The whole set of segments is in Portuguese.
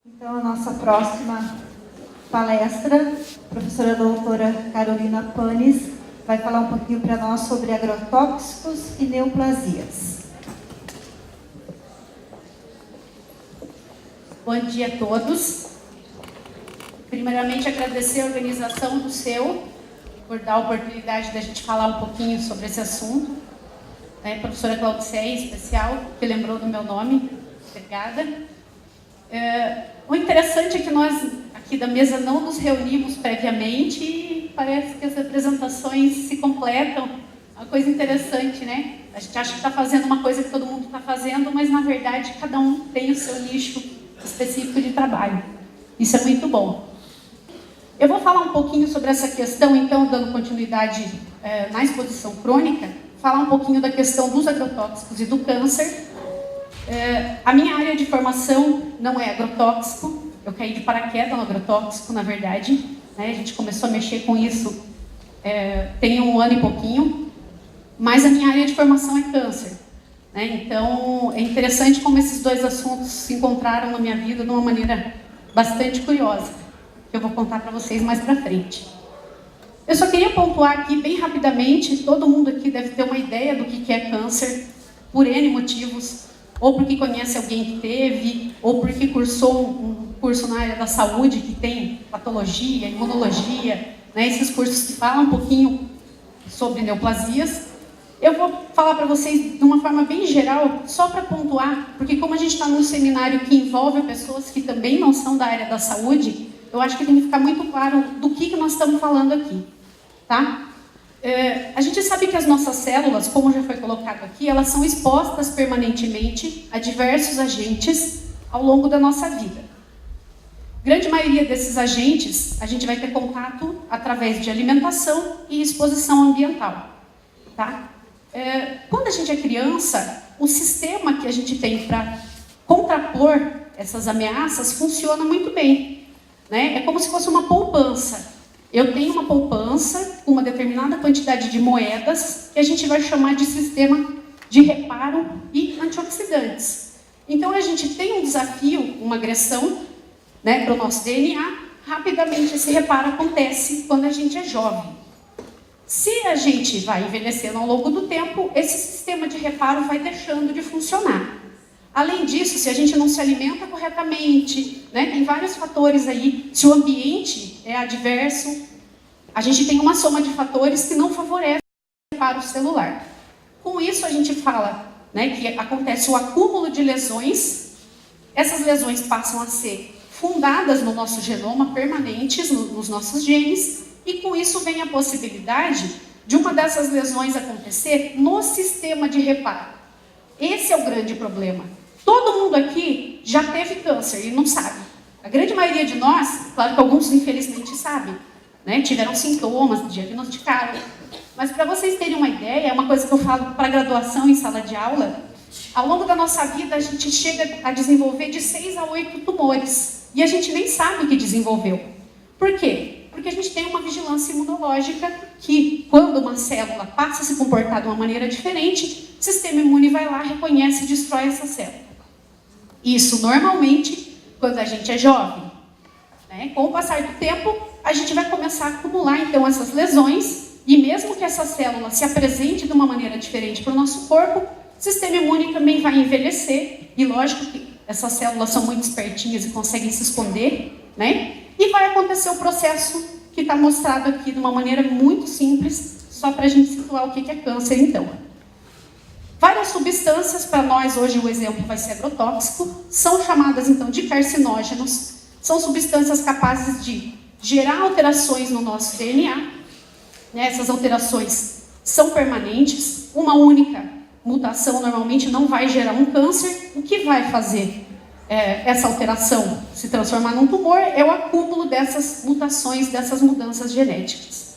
Então, a nossa próxima palestra, a professora doutora Carolina Panis, vai falar um pouquinho para nós sobre agrotóxicos e neoplasias. Bom dia a todos. Primeiramente, agradecer a organização do seu por dar a oportunidade da gente falar um pouquinho sobre esse assunto. Professora Claudiceia, em especial, que lembrou do meu nome. Obrigada. O interessante é que nós, aqui da mesa, não nos reunimos previamente e parece que as apresentações se completam. Uma coisa interessante, né? A gente acha que está fazendo uma coisa que todo mundo está fazendo, mas, na verdade, cada um tem o seu nicho específico de trabalho. Isso é muito bom. Eu vou falar um pouquinho sobre essa questão, então, dando continuidade na exposição crônica, falar um pouquinho da questão dos agrotóxicos e do câncer. A minha área de formação não é agrotóxico, eu caí de paraquedas no agrotóxico, na verdade, né? A gente começou a mexer com isso tem um ano e pouquinho, mas a minha área de formação é câncer, né? Então, é interessante como esses dois assuntos se encontraram na minha vida de uma maneira bastante curiosa, que eu vou contar para vocês mais para frente. Eu só queria pontuar aqui bem rapidamente, todo mundo aqui deve ter uma ideia do que é câncer, por N motivos, ou porque conhece alguém que teve, ou porque cursou um curso na área da saúde que tem patologia, imunologia, né, esses cursos que falam um pouquinho sobre neoplasias. Eu vou falar para vocês de uma forma bem geral, só para pontuar, porque como a gente está num seminário que envolve pessoas que também não são da área da saúde, eu acho que tem que ficar muito claro do que nós estamos falando aqui, tá? A gente sabe que as nossas células, como já foi colocado aqui, elas são expostas permanentemente a diversos agentes ao longo da nossa vida. Grande maioria desses agentes, a gente vai ter contato através de alimentação e exposição ambiental, tá? Quando a gente é criança, o sistema que a gente tem para contrapor essas ameaças funciona muito bem, né? É como se fosse uma poupança. Eu tenho uma poupança com uma determinada quantidade de moedas que a gente vai chamar de sistema de reparo e antioxidantes. Então, a gente tem um desafio, uma agressão, né, para o nosso DNA, rapidamente esse reparo acontece quando a gente é jovem. Se a gente vai envelhecendo ao longo do tempo, esse sistema de reparo vai deixando de funcionar. Além disso, se a gente não se alimenta corretamente, né, tem vários fatores aí, se o ambiente é adverso, a gente tem uma soma de fatores que não favorece o reparo celular. Com isso, a gente fala, né, que acontece o acúmulo de lesões, essas lesões passam a ser fundadas no nosso genoma, permanentes nos nossos genes, e com isso vem a possibilidade de uma dessas lesões acontecer no sistema de reparo. Esse é o grande problema. Todo mundo aqui já teve câncer e não sabe. A grande maioria de nós, claro que alguns infelizmente sabem, né? Tiveram sintomas, diagnosticaram. Mas para vocês terem uma ideia, é uma coisa que eu falo para graduação em sala de aula, ao longo da nossa vida a gente chega a desenvolver de 6 a 8 tumores. E a gente nem sabe o que desenvolveu. Por quê? Porque a gente tem uma vigilância imunológica que, quando uma célula passa a se comportar de uma maneira diferente, o sistema imune vai lá, reconhece e destrói essa célula. Isso, normalmente, quando a gente é jovem, né? Com o passar do tempo, a gente vai começar a acumular, então, essas lesões, e mesmo que essa célula se apresente de uma maneira diferente para o nosso corpo, o sistema imune também vai envelhecer, e lógico que essas células são muito espertinhas e conseguem se esconder, né? E vai acontecer o processo que está mostrado aqui de uma maneira muito simples, só para a gente situar o que é câncer, então. Várias substâncias, para nós hoje o exemplo vai ser agrotóxico, são chamadas então de carcinógenos, são substâncias capazes de gerar alterações no nosso DNA, né? Essas alterações são permanentes, uma única mutação normalmente não vai gerar um câncer, o que vai fazer essa alteração se transformar num tumor é o acúmulo dessas mutações, dessas mudanças genéticas.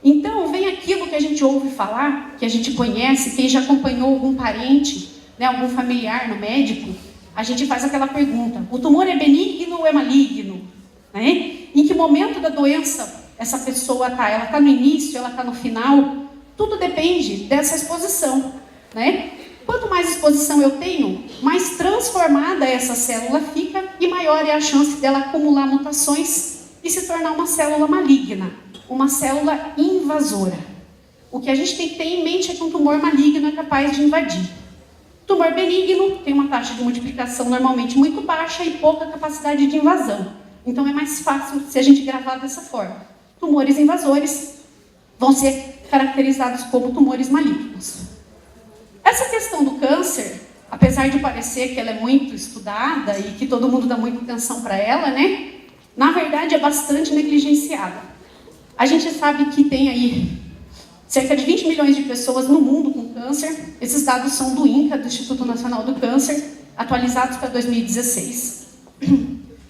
Então, vem aquilo que a gente ouve falar, que a gente conhece, quem já acompanhou algum parente, né, algum familiar no médico, a gente faz aquela pergunta, o tumor é benigno ou é maligno? Né? Em que momento da doença essa pessoa está? Ela está no início, ela está no final? Tudo depende dessa exposição. Né? quanto mais exposição eu tenho, mais transformada essa célula fica e maior é a chance dela acumular mutações e se tornar uma célula maligna, uma célula invasora. O que a gente tem que ter em mente é que um tumor maligno é capaz de invadir. Tumor benigno tem uma taxa de multiplicação normalmente muito baixa e pouca capacidade de invasão. Então é mais fácil se a gente gravar dessa forma. Tumores invasores vão ser caracterizados como tumores malignos. Essa questão do câncer, apesar de parecer que ela é muito estudada e que todo mundo dá muita atenção para ela, né? Na verdade é bastante negligenciada. A gente sabe que tem aí cerca de 20 milhões de pessoas no mundo com câncer. Esses dados são do INCA, do Instituto Nacional do Câncer, atualizados para 2016.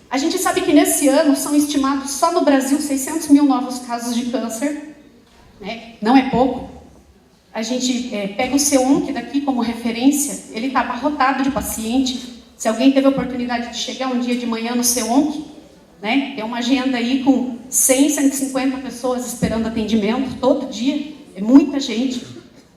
A gente sabe que nesse ano são estimados só no Brasil 600 mil novos casos de câncer, né? Não é pouco. A gente pega o C1, daqui como referência, ele está abarrotado de paciente. Se alguém teve a oportunidade de chegar um dia de manhã no C1, né? Tem uma agenda aí com 100, 150 pessoas esperando atendimento todo dia. É muita gente,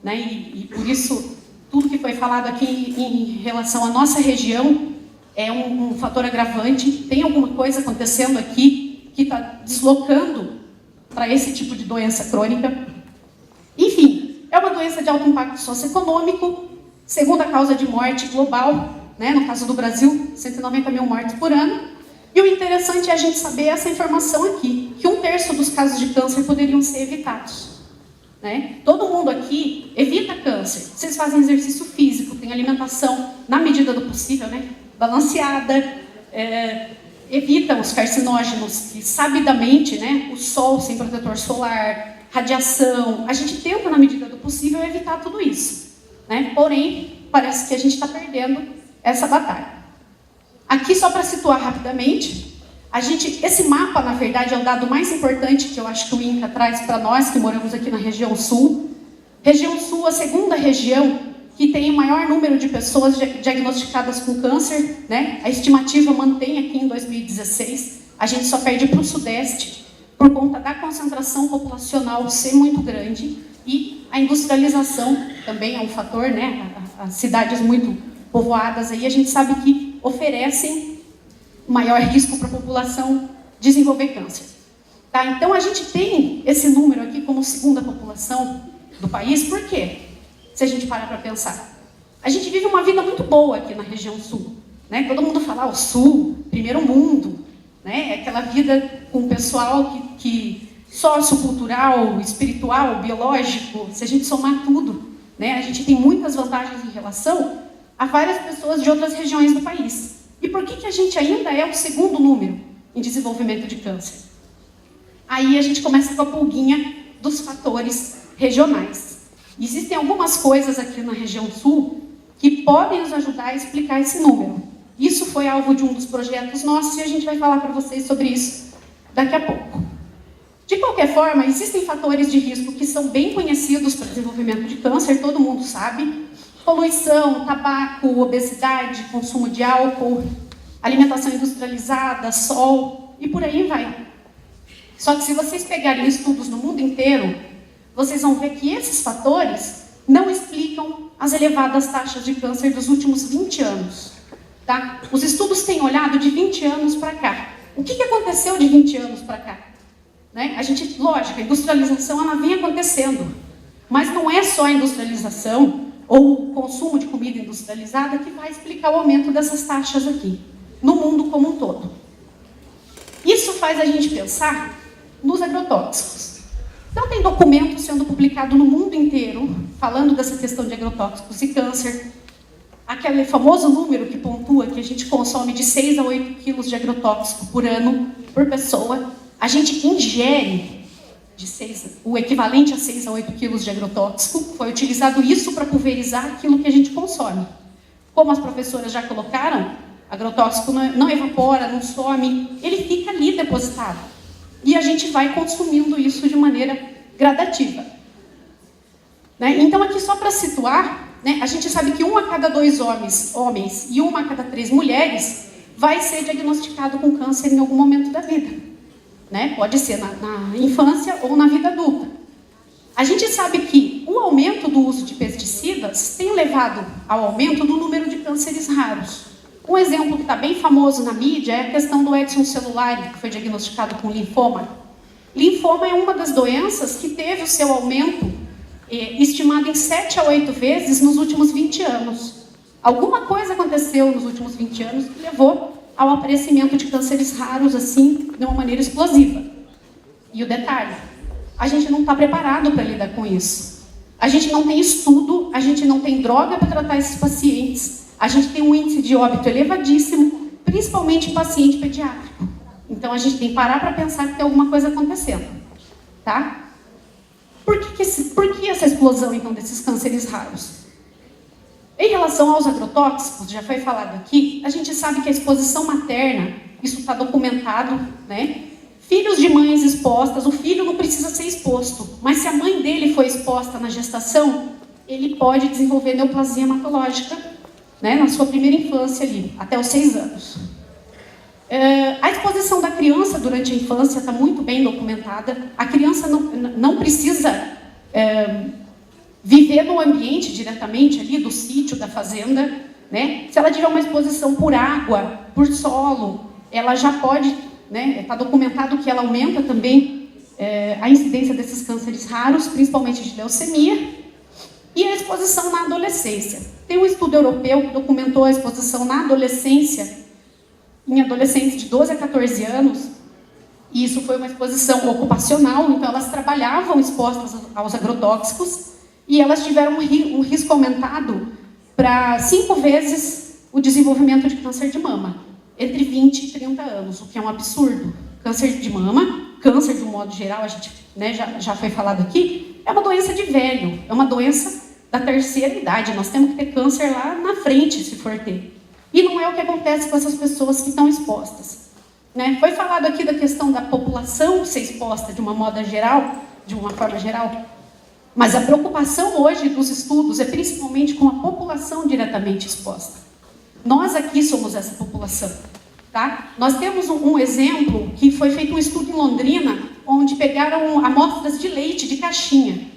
né? E por isso, tudo que foi falado aqui em relação à nossa região é um fator agravante. Tem alguma coisa acontecendo aqui que está deslocando para esse tipo de doença crônica. Enfim, é uma doença de alto impacto socioeconômico, segunda causa de morte global, né? No caso do Brasil, 190 mil mortes por ano. E o interessante é a gente saber essa informação aqui, que 1/3 dos casos de câncer poderiam ser evitados. Né? Todo mundo aqui evita câncer. Vocês fazem exercício físico, tem alimentação, na medida do possível, né? Balanceada, evitam os carcinógenos, que sabidamente, né? O sol sem protetor solar, radiação. A gente tenta, na medida do possível, evitar tudo isso. Né? Porém, parece que a gente está perdendo essa batalha. Aqui, só para situar rapidamente, esse mapa, na verdade, é o dado mais importante que eu acho que o INCA traz para nós, que moramos aqui na região sul. Região sul, a segunda região que tem o maior número de pessoas diagnosticadas com câncer, né? A estimativa mantém aqui em 2016. A gente só perde para o sudeste, por conta da concentração populacional ser muito grande e a industrialização também é um fator, né? As cidades muito povoadas aí, a gente sabe que oferecem maior risco para a população desenvolver câncer. Tá? Então, a gente tem esse número aqui como segunda população do país. Por quê? Se a gente parar para pensar. A gente vive uma vida muito boa aqui na região sul. Né? Todo mundo fala, o sul, primeiro mundo. Né? É aquela vida com o pessoal que sociocultural, espiritual, biológico, se a gente somar tudo, né? A gente tem muitas vantagens em relação a várias pessoas de outras regiões do país. E por que a gente ainda é o segundo número em desenvolvimento de câncer? Aí a gente começa com a pulguinha dos fatores regionais. Existem algumas coisas aqui na região sul que podem nos ajudar a explicar esse número. Isso foi alvo de um dos projetos nossos e a gente vai falar para vocês sobre isso daqui a pouco. De qualquer forma, existem fatores de risco que são bem conhecidos para o desenvolvimento de câncer, todo mundo sabe. Poluição, tabaco, obesidade, consumo de álcool, alimentação industrializada, sol e por aí vai. Só que se vocês pegarem estudos no mundo inteiro, vocês vão ver que esses fatores não explicam as elevadas taxas de câncer dos últimos 20 anos. Tá? Os estudos têm olhado de 20 anos para cá. O que aconteceu de 20 anos para cá? Né? Lógico, a industrialização ela vem acontecendo, mas não é só a industrialização ou o consumo de comida industrializada que vai explicar o aumento dessas taxas aqui, no mundo como um todo. Isso faz a gente pensar nos agrotóxicos. Então, tem documentos sendo publicados no mundo inteiro, falando dessa questão de agrotóxicos e câncer. Aquele famoso número que pontua que a gente consome de 6 a 8 quilos de agrotóxico por ano, por pessoa. A gente ingere o equivalente a 6 a 8 quilos de agrotóxico. Foi utilizado isso para pulverizar aquilo que a gente consome. Como as professoras já colocaram, agrotóxico não evapora, não some, ele fica ali depositado. E a gente vai consumindo isso de maneira gradativa. Né? Então, aqui só para situar, né, a gente sabe que 1 a cada 2 homens e 1 a cada 3 mulheres vai ser diagnosticado com câncer em algum momento da vida. Né? Pode ser na infância ou na vida adulta. A gente sabe que o aumento do uso de pesticidas tem levado ao aumento do número de cânceres raros. Um exemplo que está bem famoso na mídia é a questão do Edson Celulari, que foi diagnosticado com linfoma. Linfoma é uma das doenças que teve o seu aumento estimado em 7 a 8 vezes nos últimos 20 anos. Alguma coisa aconteceu nos últimos 20 anos que levou ao aparecimento de cânceres raros, assim, de uma maneira explosiva. E o detalhe, a gente não está preparado para lidar com isso. A gente não tem estudo, a gente não tem droga para tratar esses pacientes, a gente tem um índice de óbito elevadíssimo, principalmente em paciente pediátrico. Então, a gente tem que parar para pensar que tem alguma coisa acontecendo, tá? Por que essa explosão, então, desses cânceres raros? Em relação aos agrotóxicos, já foi falado aqui, a gente sabe que a exposição materna, isso está documentado, né? Filhos de mães expostas, o filho não precisa ser exposto, mas se a mãe dele foi exposta na gestação, ele pode desenvolver neoplasia hematológica, né, na sua primeira infância ali, até os 6 anos. A exposição da criança durante a infância está muito bem documentada. A criança não precisa viver no ambiente diretamente ali do sítio, da fazenda, né? Se ela tiver uma exposição por água, por solo, ela já pode, né? Está documentado que ela aumenta também a incidência desses cânceres raros, principalmente de leucemia, e a exposição na adolescência. Tem um estudo europeu que documentou a exposição na adolescência, em adolescentes de 12 a 14 anos, e isso foi uma exposição ocupacional, então elas trabalhavam expostas aos agrotóxicos, e elas tiveram um risco aumentado para 5 vezes o desenvolvimento de câncer de mama, entre 20 e 30 anos, o que é um absurdo. Câncer de mama, câncer de um modo geral, a gente, né, já foi falado aqui, é uma doença de velho, é uma doença da terceira idade, nós temos que ter câncer lá na frente, se for ter. E não é o que acontece com essas pessoas que estão expostas, né? Foi falado aqui da questão da população ser exposta de uma forma geral, mas a preocupação hoje dos estudos é principalmente com a população diretamente exposta. Nós aqui somos essa população, tá? Nós temos um exemplo que foi feito um estudo em Londrina, onde pegaram amostras de leite de caixinha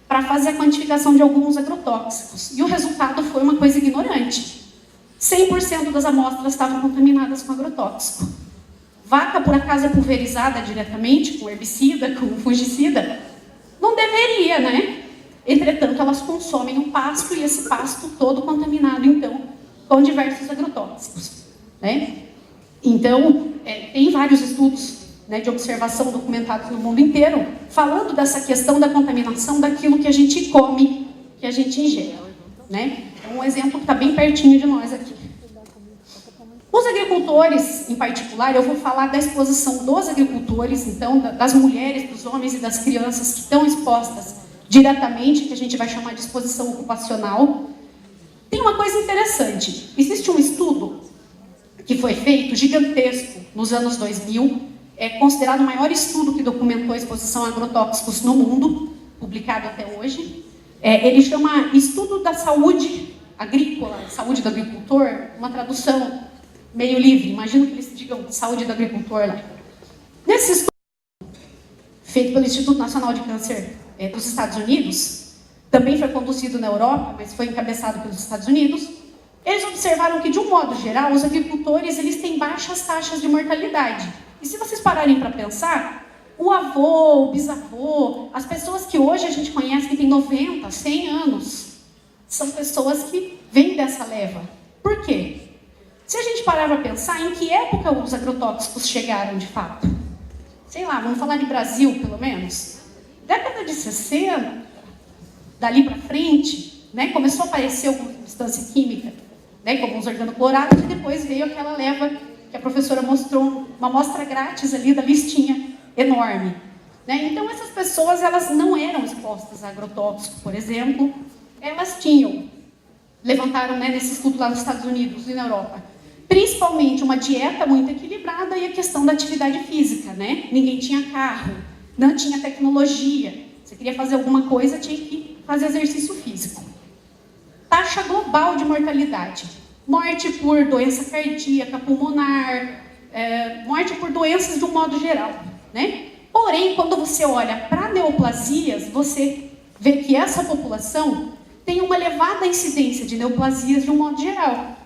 para fazer a quantificação de alguns agrotóxicos. E o resultado foi uma coisa ignorante. 100% das amostras estavam contaminadas com agrotóxico. Vaca, por acaso, é pulverizada diretamente com herbicida, com fungicida? Não deveria, né? Entretanto, elas consomem o pasto e esse pasto todo contaminado, então, com diversos agrotóxicos, né? Então, tem vários estudos, né, de observação documentados no mundo inteiro, falando dessa questão da contaminação daquilo que a gente come, que a gente ingere, né? É um exemplo que está bem pertinho de nós aqui. Os agricultores, em particular, eu vou falar da exposição dos agricultores, então, das mulheres, dos homens e das crianças que estão expostas diretamente, que a gente vai chamar de exposição ocupacional. Tem uma coisa interessante. Existe um estudo que foi feito, gigantesco, nos anos 2000, é considerado o maior estudo que documentou a exposição a agrotóxicos no mundo, publicado até hoje. Ele chama Estudo da Saúde Agrícola, Saúde do Agricultor, uma tradução meio livre, imagino que eles digam saúde do agricultor lá. Nesse estudo, feito pelo Instituto Nacional de Câncer dos Estados Unidos, também foi conduzido na Europa, mas foi encabeçado pelos Estados Unidos, eles observaram que, de um modo geral, os agricultores eles têm baixas taxas de mortalidade. E se vocês pararem para pensar, o avô, o bisavô, as pessoas que hoje a gente conhece que têm 90, 100 anos, são pessoas que vêm dessa leva. Por quê? Se a gente parar para pensar, em que época os agrotóxicos chegaram de fato? Sei lá, vamos falar de Brasil, pelo menos. Década de 60, dali para frente, né, começou a aparecer alguma substância química, né, como os organoclorados, e depois veio aquela leva que a professora mostrou, uma amostra grátis ali da listinha enorme. Né? Então, essas pessoas elas não eram expostas a agrotóxico, por exemplo, elas levantaram, né, nesse estudo lá nos Estados Unidos e na Europa, principalmente uma dieta muito equilibrada e a questão da atividade física, né? Ninguém tinha carro, não tinha tecnologia. Você queria fazer alguma coisa, tinha que fazer exercício físico. Taxa global de mortalidade. Morte por doença cardíaca, pulmonar, morte por doenças de um modo geral, né? Porém, quando você olha para neoplasias, você vê que essa população tem uma elevada incidência de neoplasias de um modo geral.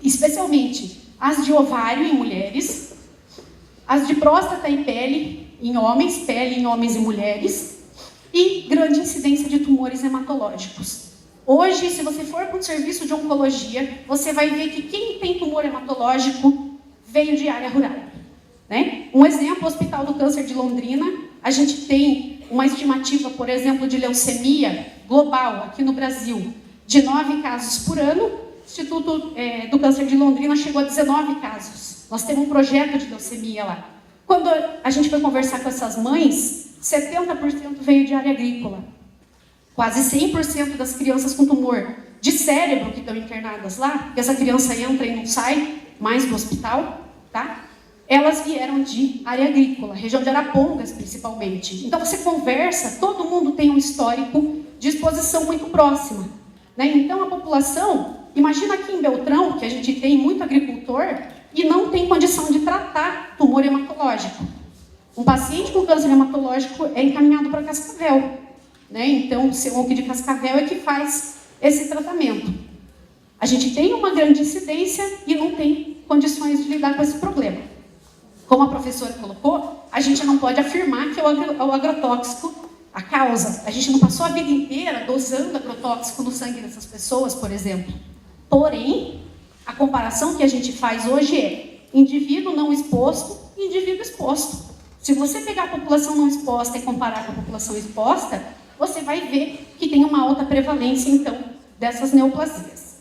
Especialmente as de ovário em mulheres, as de próstata e pele em homens e mulheres, e grande incidência de tumores hematológicos. Hoje, se você for para um serviço de oncologia, você vai ver que quem tem tumor hematológico veio de área rural. Né? Um exemplo, o Hospital do Câncer de Londrina, a gente tem uma estimativa, por exemplo, de leucemia global, aqui no Brasil, de 9 casos por ano. O Instituto do Câncer de Londrina chegou a 19 casos. Nós temos um projeto de leucemia lá. Quando a gente foi conversar com essas mães, 70% veio de área agrícola. Quase 100% das crianças com tumor de cérebro que estão internadas lá, porque essa criança entra e não sai mais do hospital, tá? Elas vieram de área agrícola, região de Arapongas principalmente. Então você conversa, todo mundo tem um histórico de exposição muito próxima. Né? Então a população, imagina aqui em Beltrão, que a gente tem muito agricultor, e não tem condição de tratar tumor hematológico. Um paciente com câncer hematológico é encaminhado para Cascavel. Né? Então o CEONC de Cascavel é que faz esse tratamento. A gente tem uma grande incidência e não tem condições de lidar com esse problema. Como a professora colocou, a gente não pode afirmar que é o agrotóxico a causa. A gente não passou a vida inteira dosando agrotóxico no sangue dessas pessoas, por exemplo. Porém, a comparação que a gente faz hoje é indivíduo não exposto e indivíduo exposto. Se você pegar a população não exposta e comparar com a população exposta, você vai ver que tem uma alta prevalência, então, dessas neoplasias.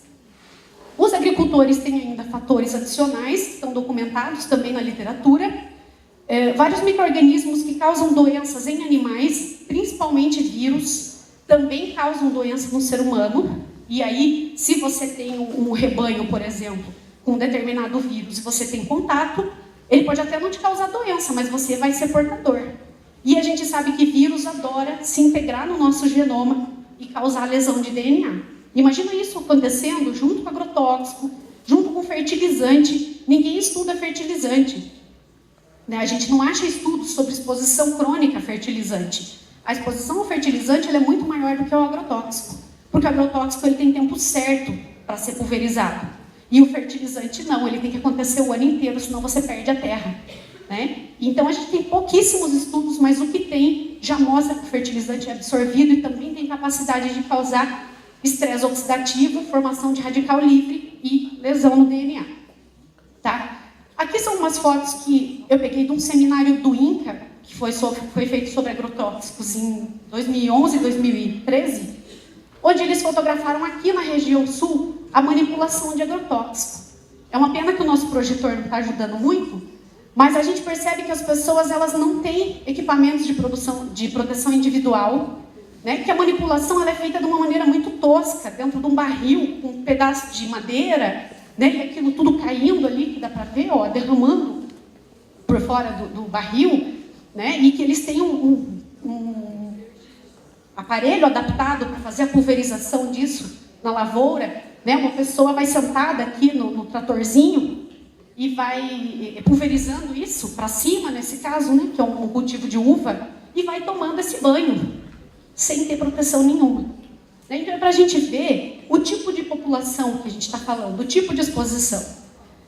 Os agricultores têm ainda fatores adicionais, que estão documentados também na literatura. Vários micro-organismos que causam doenças em animais, principalmente vírus, também causam doença no ser humano. E aí, se você tem um rebanho, por exemplo, com um determinado vírus, e você tem contato, ele pode até não te causar doença, mas você vai ser portador. E a gente sabe que vírus adora se integrar no nosso genoma e causar lesão de DNA. Imagina isso acontecendo junto com agrotóxico, junto com fertilizante. Ninguém estuda fertilizante. Né? A gente não acha estudos sobre exposição crônica a fertilizante. A exposição ao fertilizante ela é muito maior do que ao agrotóxico. Porque o agrotóxico ele tem tempo certo para ser pulverizado. E o fertilizante não, ele tem que acontecer o ano inteiro, senão você perde a terra. Né? Então a gente tem pouquíssimos estudos, mas o que tem já mostra que o fertilizante é absorvido e também tem capacidade de causar estresse oxidativo, formação de radical livre e lesão no DNA. Tá? Aqui são umas fotos que eu peguei de um seminário do INCA, que foi feito sobre agrotóxicos em 2011 e 2013, onde eles fotografaram aqui na região sul a manipulação de agrotóxico. É uma pena que o nosso projetor não está ajudando muito, mas a gente percebe que as pessoas elas não têm equipamentos de proteção individual, né? Que a manipulação ela é feita de uma maneira muito tosca, dentro de um barril, com um pedaço de madeira, né? E aquilo tudo caindo ali, que dá para ver, ó, derramando por fora do barril, né? E que eles têm um aparelho adaptado para fazer a pulverização disso na lavoura. Né? Uma pessoa vai sentada aqui no tratorzinho e vai pulverizando isso para cima, nesse caso, né? Que é um cultivo de uva, e vai tomando esse banho, sem ter proteção nenhuma. Então é para a gente ver o tipo de população que a gente está falando, o tipo de exposição.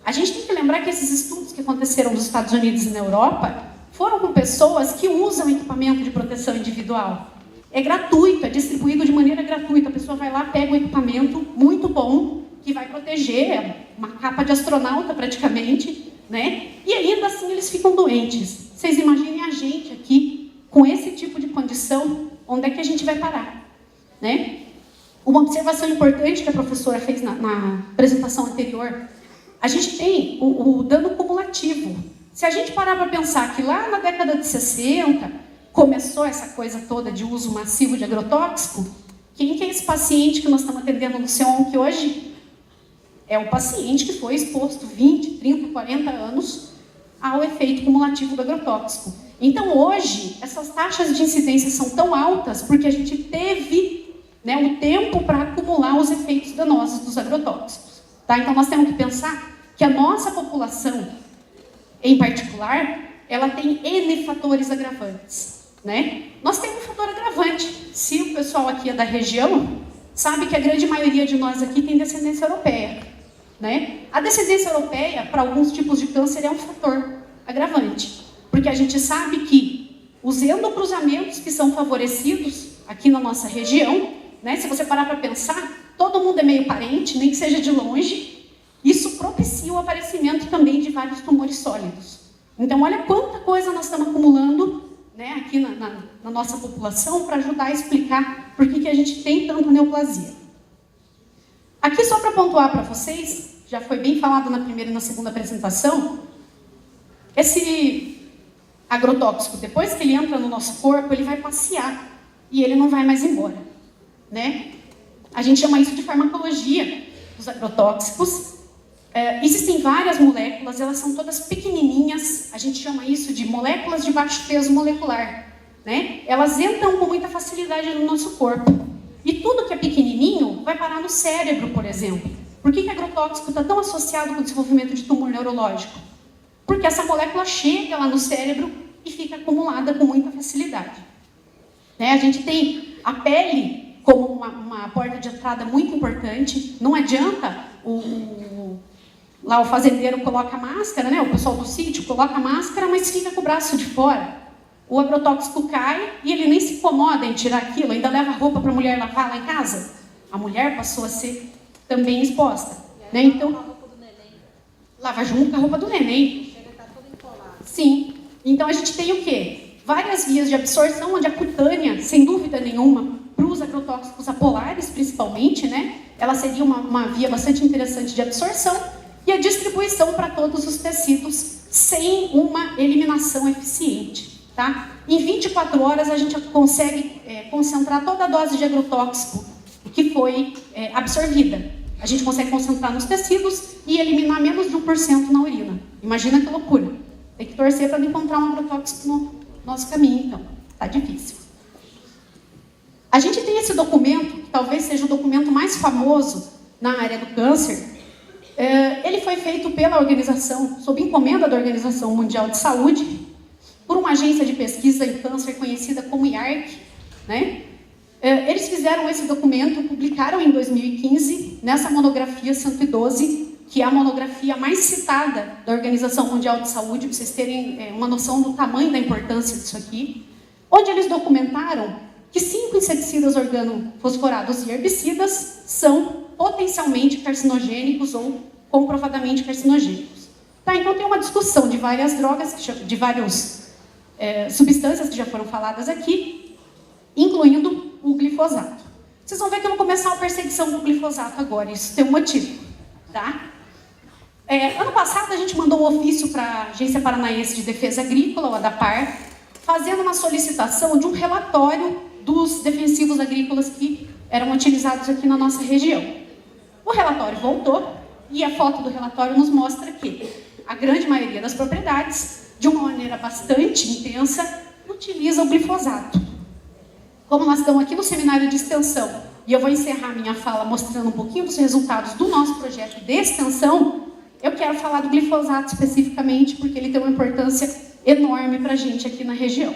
A gente tem que lembrar que esses estudos que aconteceram nos Estados Unidos e na Europa foram com pessoas que usam equipamento de proteção individual. É gratuito, é distribuído de maneira gratuita. A pessoa vai lá, pega um equipamento muito bom, que vai proteger, uma capa de astronauta praticamente, né? E ainda assim eles ficam doentes. Vocês imaginem a gente aqui, com esse tipo de condição, onde é que a gente vai parar? Né? Uma observação importante que a professora fez na apresentação anterior, a gente tem o dano cumulativo. Se a gente parar para pensar que lá na década de 60, começou essa coisa toda de uso massivo de agrotóxico, quem que é esse paciente que nós estamos atendendo no CEONC hoje? É o paciente que foi exposto 20, 30, 40 anos ao efeito cumulativo do agrotóxico. Então, hoje, essas taxas de incidência são tão altas porque a gente teve, né, o tempo para acumular os efeitos danosos dos agrotóxicos. Tá? Então, nós temos que pensar que a nossa população, em particular, ela tem N fatores agravantes, né? Nós temos um fator agravante. Se o pessoal aqui é da região, sabe que a grande maioria de nós aqui tem descendência europeia, né? A descendência europeia, para alguns tipos de câncer, é um fator agravante, porque a gente sabe que os endocruzamentos que são favorecidos aqui na nossa região, né? Se você parar para pensar, todo mundo é meio parente, nem que seja de longe. Isso propicia o aparecimento também de vários tumores sólidos. Então, olha quanta coisa nós estamos acumulando, né, aqui na nossa população para ajudar a explicar por que a gente tem tanta neoplasia. Aqui, só para pontuar para vocês, já foi bem falado na primeira e na segunda apresentação, esse agrotóxico, depois que ele entra no nosso corpo, ele vai passear e ele não vai mais embora, né? A gente chama isso de farmacologia dos agrotóxicos. Existem várias moléculas, elas são todas pequenininhas, a gente chama isso de moléculas de baixo peso molecular, né? Elas entram com muita facilidade no nosso corpo. E tudo que é pequenininho vai parar no cérebro, por exemplo. Por que agrotóxico está tão associado com o desenvolvimento de tumor neurológico? Porque essa molécula chega lá no cérebro e fica acumulada com muita facilidade. Né? A gente tem a pele como uma porta de entrada muito importante. Não adianta lá o fazendeiro coloca a máscara, né? O pessoal do sítio coloca a máscara, mas fica com o braço de fora. O agrotóxico cai e ele nem se incomoda em tirar aquilo, ainda leva a roupa para a mulher lavar lá em casa. A mulher passou a ser também exposta. Né? Então, lava junto com a roupa do neném. Chega a estar tudo encolado. Sim. Então a gente tem o quê? Várias vias de absorção, onde a cutânea, sem dúvida nenhuma, para os agrotóxicos apolares, principalmente, né? Ela seria uma via bastante interessante de absorção e a distribuição para todos os tecidos sem uma eliminação eficiente. Tá? Em 24 horas a gente consegue concentrar toda a dose de agrotóxico que foi absorvida. A gente consegue concentrar nos tecidos e eliminar menos de 1% na urina. Imagina que loucura. Tem que torcer para não encontrar um agrotóxico no nosso caminho, então. Tá difícil. A gente tem esse documento, que talvez seja o documento mais famoso na área do câncer. Ele foi feito pela organização, sob encomenda da Organização Mundial de Saúde, por uma agência de pesquisa em câncer conhecida como IARC, né? Eles fizeram esse documento, publicaram em 2015, nessa monografia 112, que é a monografia mais citada da Organização Mundial de Saúde, para vocês terem uma noção do tamanho da importância disso aqui, onde eles documentaram que 5 inseticidas organofosforados e herbicidas são potencialmente carcinogênicos ou comprovadamente carcinogênicos. Tá, então tem uma discussão de várias drogas, de várias substâncias que já foram faladas aqui, incluindo o glifosato. Vocês vão ver que eu vou começar uma perseguição do glifosato agora, isso tem um motivo. Tá? Ano passado a gente mandou um ofício para a Agência Paranaense de Defesa Agrícola, o ADAPAR, fazendo uma solicitação de um relatório dos defensivos agrícolas que eram utilizados aqui na nossa região. O relatório voltou e a foto do relatório nos mostra que a grande maioria das propriedades, de uma maneira bastante intensa, utiliza o glifosato. Como nós estamos aqui no seminário de extensão, e eu vou encerrar minha fala mostrando um pouquinho dos resultados do nosso projeto de extensão, eu quero falar do glifosato especificamente, porque ele tem uma importância enorme para a gente aqui na região.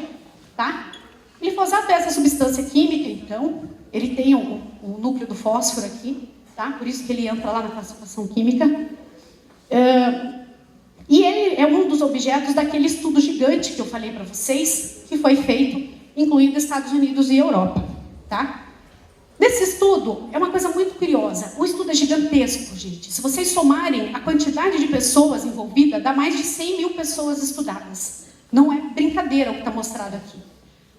Tá? O glifosato é essa substância química, então, ele tem o núcleo do fósforo aqui, tá? Por isso que ele entra lá na classificação química. E ele é um dos objetos daquele estudo gigante que eu falei para vocês, que foi feito, incluindo Estados Unidos e Europa. Tá? Nesse estudo, é uma coisa muito curiosa. O estudo é gigantesco, gente. Se vocês somarem a quantidade de pessoas envolvidas, dá mais de 100 mil pessoas estudadas. Não é brincadeira o que está mostrado aqui.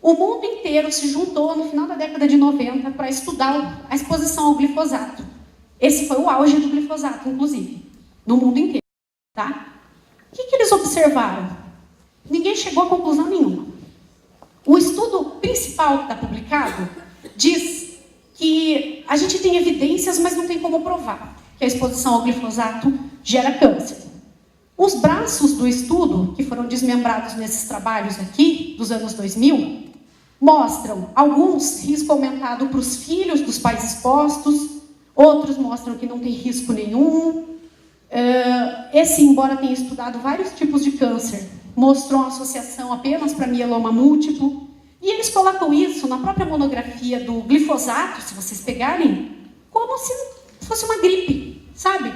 O mundo inteiro se juntou no final da década de 90 para estudar a exposição ao glifosato. Esse foi o auge do glifosato, inclusive, no mundo inteiro. Tá? O que eles observaram? Ninguém chegou a conclusão nenhuma. O estudo principal que está publicado diz que a gente tem evidências, mas não tem como provar que a exposição ao glifosato gera câncer. Os braços do estudo, que foram desmembrados nesses trabalhos aqui, dos anos 2000, mostram alguns risco aumentado para os filhos dos pais expostos, outros mostram que não tem risco nenhum. Embora tenha estudado vários tipos de câncer, mostrou uma associação apenas para mieloma múltiplo. E eles colocam isso na própria monografia do glifosato, se vocês pegarem, como se fosse uma gripe, sabe?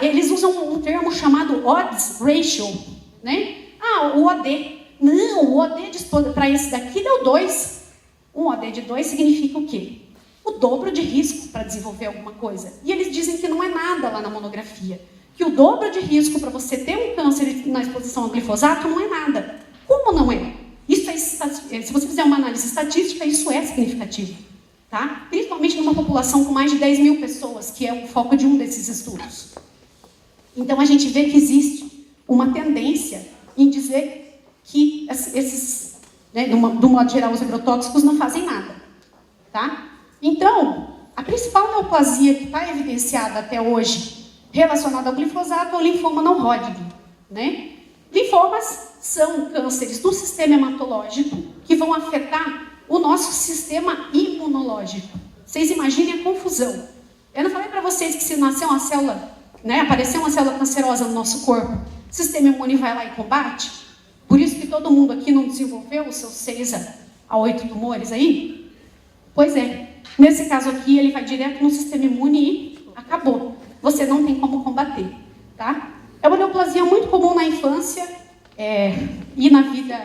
Eles usam um termo chamado odds ratio, né? O OD. Não, o OD para esse daqui deu 2. Um OD de 2 significa o quê? O dobro de risco para desenvolver alguma coisa. E eles dizem que não é nada lá na monografia. Que o dobro de risco para você ter um câncer na exposição ao glifosato não é nada. Como não é? Isso se você fizer uma análise estatística, isso é significativo. Tá? Principalmente numa população com mais de 10 mil pessoas, que é o foco de um desses estudos. Então, a gente vê que existe uma tendência em dizer que esses, do modo geral, os agrotóxicos não fazem nada. Tá? Então, a principal neoplasia que está evidenciada até hoje relacionada ao glifosato é o linfoma não Hodgkin. Né? Linfomas são cânceres do sistema hematológico que vão afetar o nosso sistema imunológico. Vocês imaginem a confusão. Eu não falei para vocês que se nascer uma célula, aparecer uma célula cancerosa no nosso corpo, o sistema imune vai lá e combate? Por isso que todo mundo aqui não desenvolveu os seus 6 a 8 tumores aí? Pois é. Nesse caso aqui, ele vai direto no sistema imune e acabou. Você não tem como combater. Tá? É uma neoplasia muito comum na infância e na vida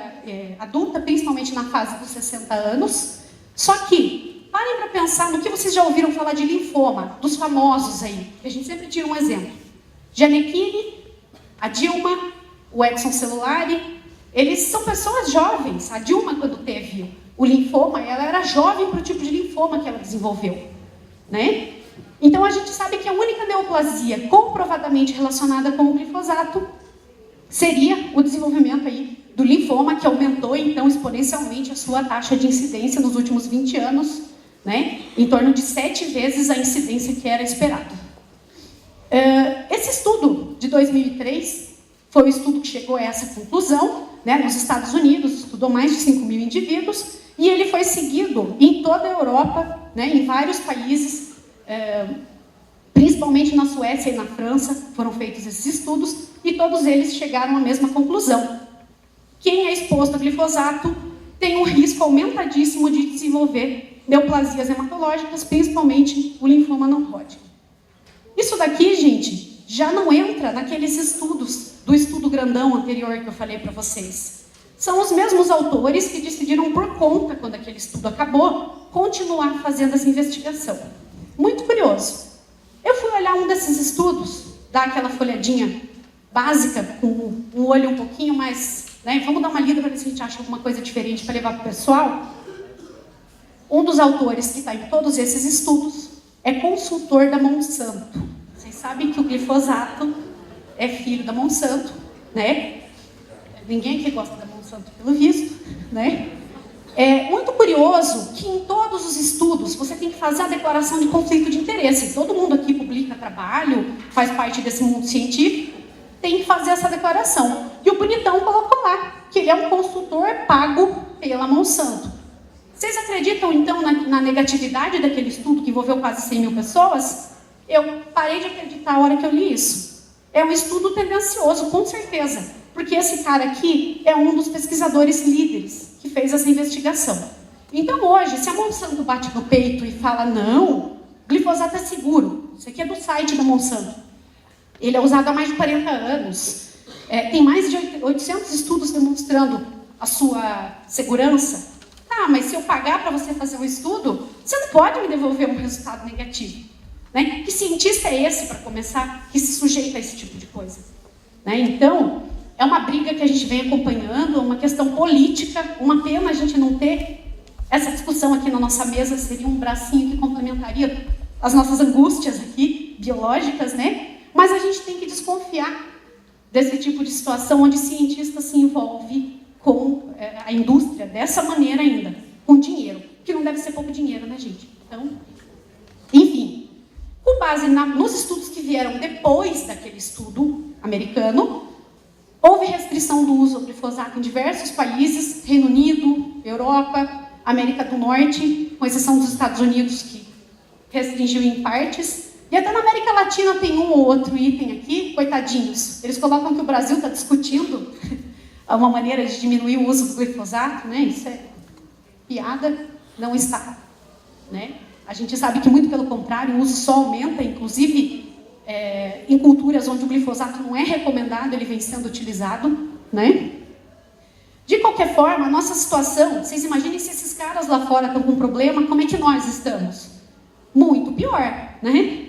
adulta, principalmente na fase dos 60 anos. Só que, parem para pensar no que vocês já ouviram falar de linfoma, dos famosos aí, que a gente sempre tira um exemplo. Gianecchini, a Dilma, o Edson Celulari, eles são pessoas jovens. A Dilma, quando teve o linfoma, ela era jovem para o tipo de linfoma que ela desenvolveu. Né? Então, a gente sabe que a única neoplasia comprovadamente relacionada com o glifosato seria o desenvolvimento aí do linfoma, que aumentou, então, exponencialmente a sua taxa de incidência nos últimos 20 anos, né? Em torno de 7 vezes a incidência que era esperada. Esse estudo de 2003 foi o estudo que chegou a essa conclusão, né? Nos Estados Unidos, estudou mais de 5 mil indivíduos, e ele foi seguido em toda a Europa, né? Em vários países, principalmente na Suécia e na França, foram feitos esses estudos, e todos eles chegaram à mesma conclusão. Quem é exposto a glifosato tem um risco aumentadíssimo de desenvolver neoplasias hematológicas, principalmente o linfoma não Hodgkin. Isso daqui, gente, já não entra naqueles estudos, do estudo grandão anterior que eu falei para vocês. São os mesmos autores que decidiram por conta, quando aquele estudo acabou, continuar fazendo essa investigação. Muito curioso. Eu fui olhar um desses estudos, dar aquela folhadinha básica, com um olho um pouquinho mais... Vamos dar uma lida para ver se a gente acha alguma coisa diferente para levar para o pessoal. Um dos autores que está em todos esses estudos é consultor da Monsanto. Vocês sabem que o glifosato é filho da Monsanto, né? Ninguém aqui gosta da Monsanto, pelo visto, né? É muito curioso que em todos os estudos você tem que fazer a declaração de conflito de interesse. Todo mundo aqui publica trabalho, faz parte desse mundo científico, tem que fazer essa declaração. E o bonitão colocou lá que ele é um consultor pago pela Monsanto. Vocês acreditam, então, na negatividade daquele estudo que envolveu quase 100 mil pessoas? Eu parei de acreditar a hora que eu li isso. É um estudo tendencioso, com certeza, porque esse cara aqui é um dos pesquisadores líderes que fez essa investigação. Então, hoje, se a Monsanto bate no peito e fala, não, glifosato é seguro, isso aqui é do site da Monsanto, ele é usado há mais de 40 anos, tem mais de 800 estudos demonstrando a sua segurança. Ah, mas se eu pagar para você fazer um estudo, você não pode me devolver um resultado negativo. Né? Que cientista é esse, para começar, que se sujeita a esse tipo de coisa? Né? Então, é uma briga que a gente vem acompanhando, uma questão política, uma pena a gente não ter essa discussão aqui na nossa mesa, seria um bracinho que complementaria as nossas angústias aqui, biológicas, né? Mas a gente tem que desconfiar desse tipo de situação onde cientista se envolve com a indústria dessa maneira ainda, com dinheiro, que não deve ser pouco dinheiro, né, gente? Então, enfim, com base nos estudos que vieram depois daquele estudo americano, houve restrição do uso do glifosato em diversos países, Reino Unido, Europa, América do Norte, com exceção dos Estados Unidos, que restringiu em partes. E até na América Latina tem um ou outro item aqui, coitadinhos. Eles colocam que o Brasil está discutindo uma maneira de diminuir o uso do glifosato, né? Isso é piada, não está, né? A gente sabe que, muito pelo contrário, o uso só aumenta, inclusive em culturas onde o glifosato não é recomendado, ele vem sendo utilizado, né? De qualquer forma, a nossa situação, vocês imaginem se esses caras lá fora estão com problema, como é que nós estamos? Muito pior, né?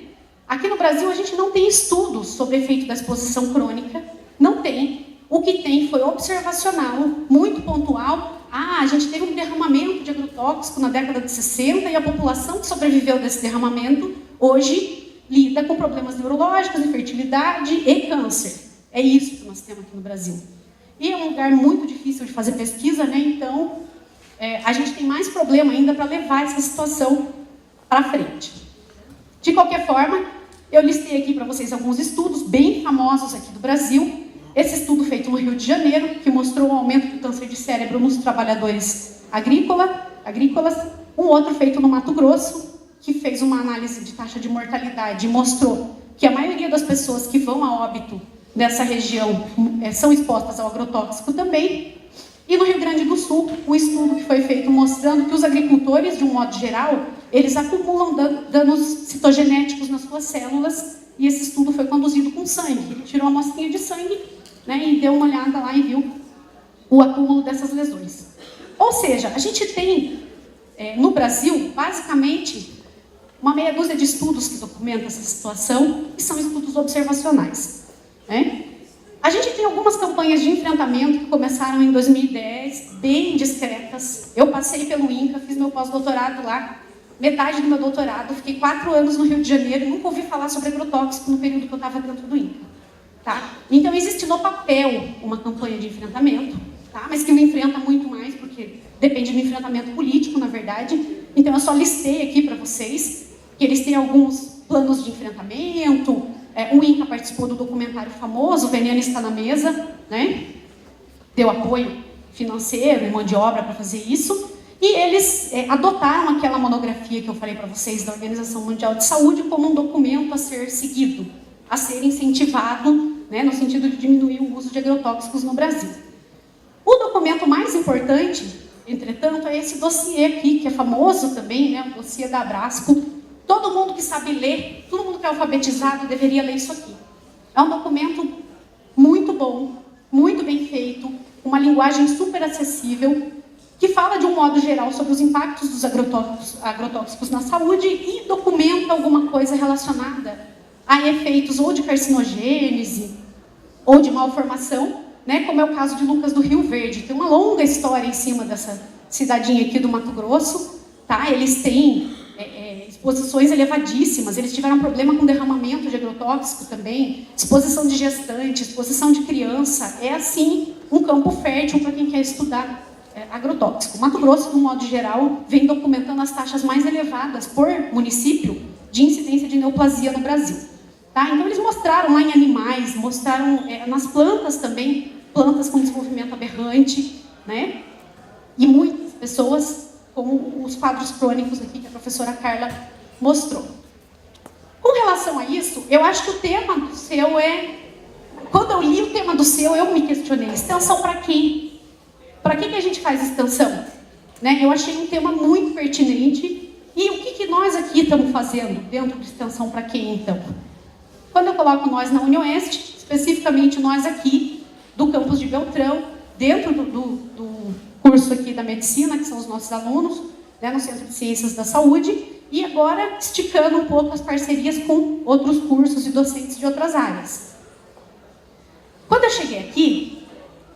Aqui no Brasil a gente não tem estudos sobre efeito da exposição crônica, não tem. O que tem foi observacional, muito pontual. A gente teve um derramamento de agrotóxico na década de 60 e a população que sobreviveu desse derramamento hoje lida com problemas neurológicos, infertilidade e câncer. É isso que nós temos aqui no Brasil. E é um lugar muito difícil de fazer pesquisa, né? Então, a gente tem mais problema ainda para levar essa situação para frente. De qualquer forma, eu listei aqui para vocês alguns estudos bem famosos aqui do Brasil. Esse estudo feito no Rio de Janeiro, que mostrou o aumento do câncer de cérebro nos trabalhadores agrícolas. Um outro feito no Mato Grosso, que fez uma análise de taxa de mortalidade e mostrou que a maioria das pessoas que vão a óbito nessa região são expostas ao agrotóxico também. E no Rio Grande do Sul, um estudo que foi feito mostrando que os agricultores, de um modo geral, eles acumulam danos citogenéticos nas suas células, e esse estudo foi conduzido com sangue. Ele tirou uma amostrinha de sangue, né, e deu uma olhada lá e viu o acúmulo dessas lesões. Ou seja, a gente tem, no Brasil, basicamente, uma meia dúzia de estudos que documentam essa situação, e são estudos observacionais, né? A gente tem algumas campanhas de enfrentamento que começaram em 2010, bem discretas. Eu passei pelo INCA, fiz meu pós-doutorado lá, metade do meu doutorado, fiquei 4 anos no Rio de Janeiro e nunca ouvi falar sobre agrotóxico no período que eu estava dentro do INCA. Tá? Então, existe no papel uma campanha de enfrentamento, tá? Mas que não enfrenta muito mais, porque depende do enfrentamento político, na verdade. Então, eu só listei aqui para vocês que eles têm alguns planos de enfrentamento. O INCA participou do documentário famoso, O Veneno Está na Mesa, né? Deu apoio financeiro e mão de obra para fazer isso. E eles adotaram aquela monografia que eu falei para vocês da Organização Mundial de Saúde como um documento a ser seguido, a ser incentivado, né, no sentido de diminuir o uso de agrotóxicos no Brasil. O documento mais importante, entretanto, é esse dossiê aqui, que é famoso também, né, o dossiê da Abrasco. Todo mundo que sabe ler, todo mundo que é alfabetizado deveria ler isso aqui. É um documento muito bom, muito bem feito, uma linguagem super acessível, que fala de um modo geral sobre os impactos dos agrotóxicos na saúde e documenta alguma coisa relacionada a efeitos ou de carcinogênese ou de malformação, né, como é o caso de Lucas do Rio Verde. Tem uma longa história em cima dessa cidadinha aqui do Mato Grosso, tá? Eles têm exposições elevadíssimas, eles tiveram problema com derramamento de agrotóxico também, exposição de gestante, exposição de criança. É assim um campo fértil para quem quer estudar agrotóxico. Mato Grosso, de um modo geral, vem documentando as taxas mais elevadas por município de incidência de neoplasia no Brasil. Tá? Então, eles mostraram lá em animais, mostraram nas plantas também, plantas com desenvolvimento aberrante, né? E muitas pessoas com os quadros crônicos aqui que a professora Carla mostrou. Com relação a isso, eu acho que o tema do seu Quando eu li o tema do seu, eu me questionei, extensão para quem? Para que a gente faz extensão? Né? Eu achei um tema muito pertinente. E o que nós aqui estamos fazendo dentro de extensão para quem, então? Quando eu coloco nós na UniOeste, especificamente nós aqui, do campus de Beltrão, dentro do curso aqui da medicina, que são os nossos alunos, né, no Centro de Ciências da Saúde, e agora esticando um pouco as parcerias com outros cursos e docentes de outras áreas. Quando eu cheguei aqui,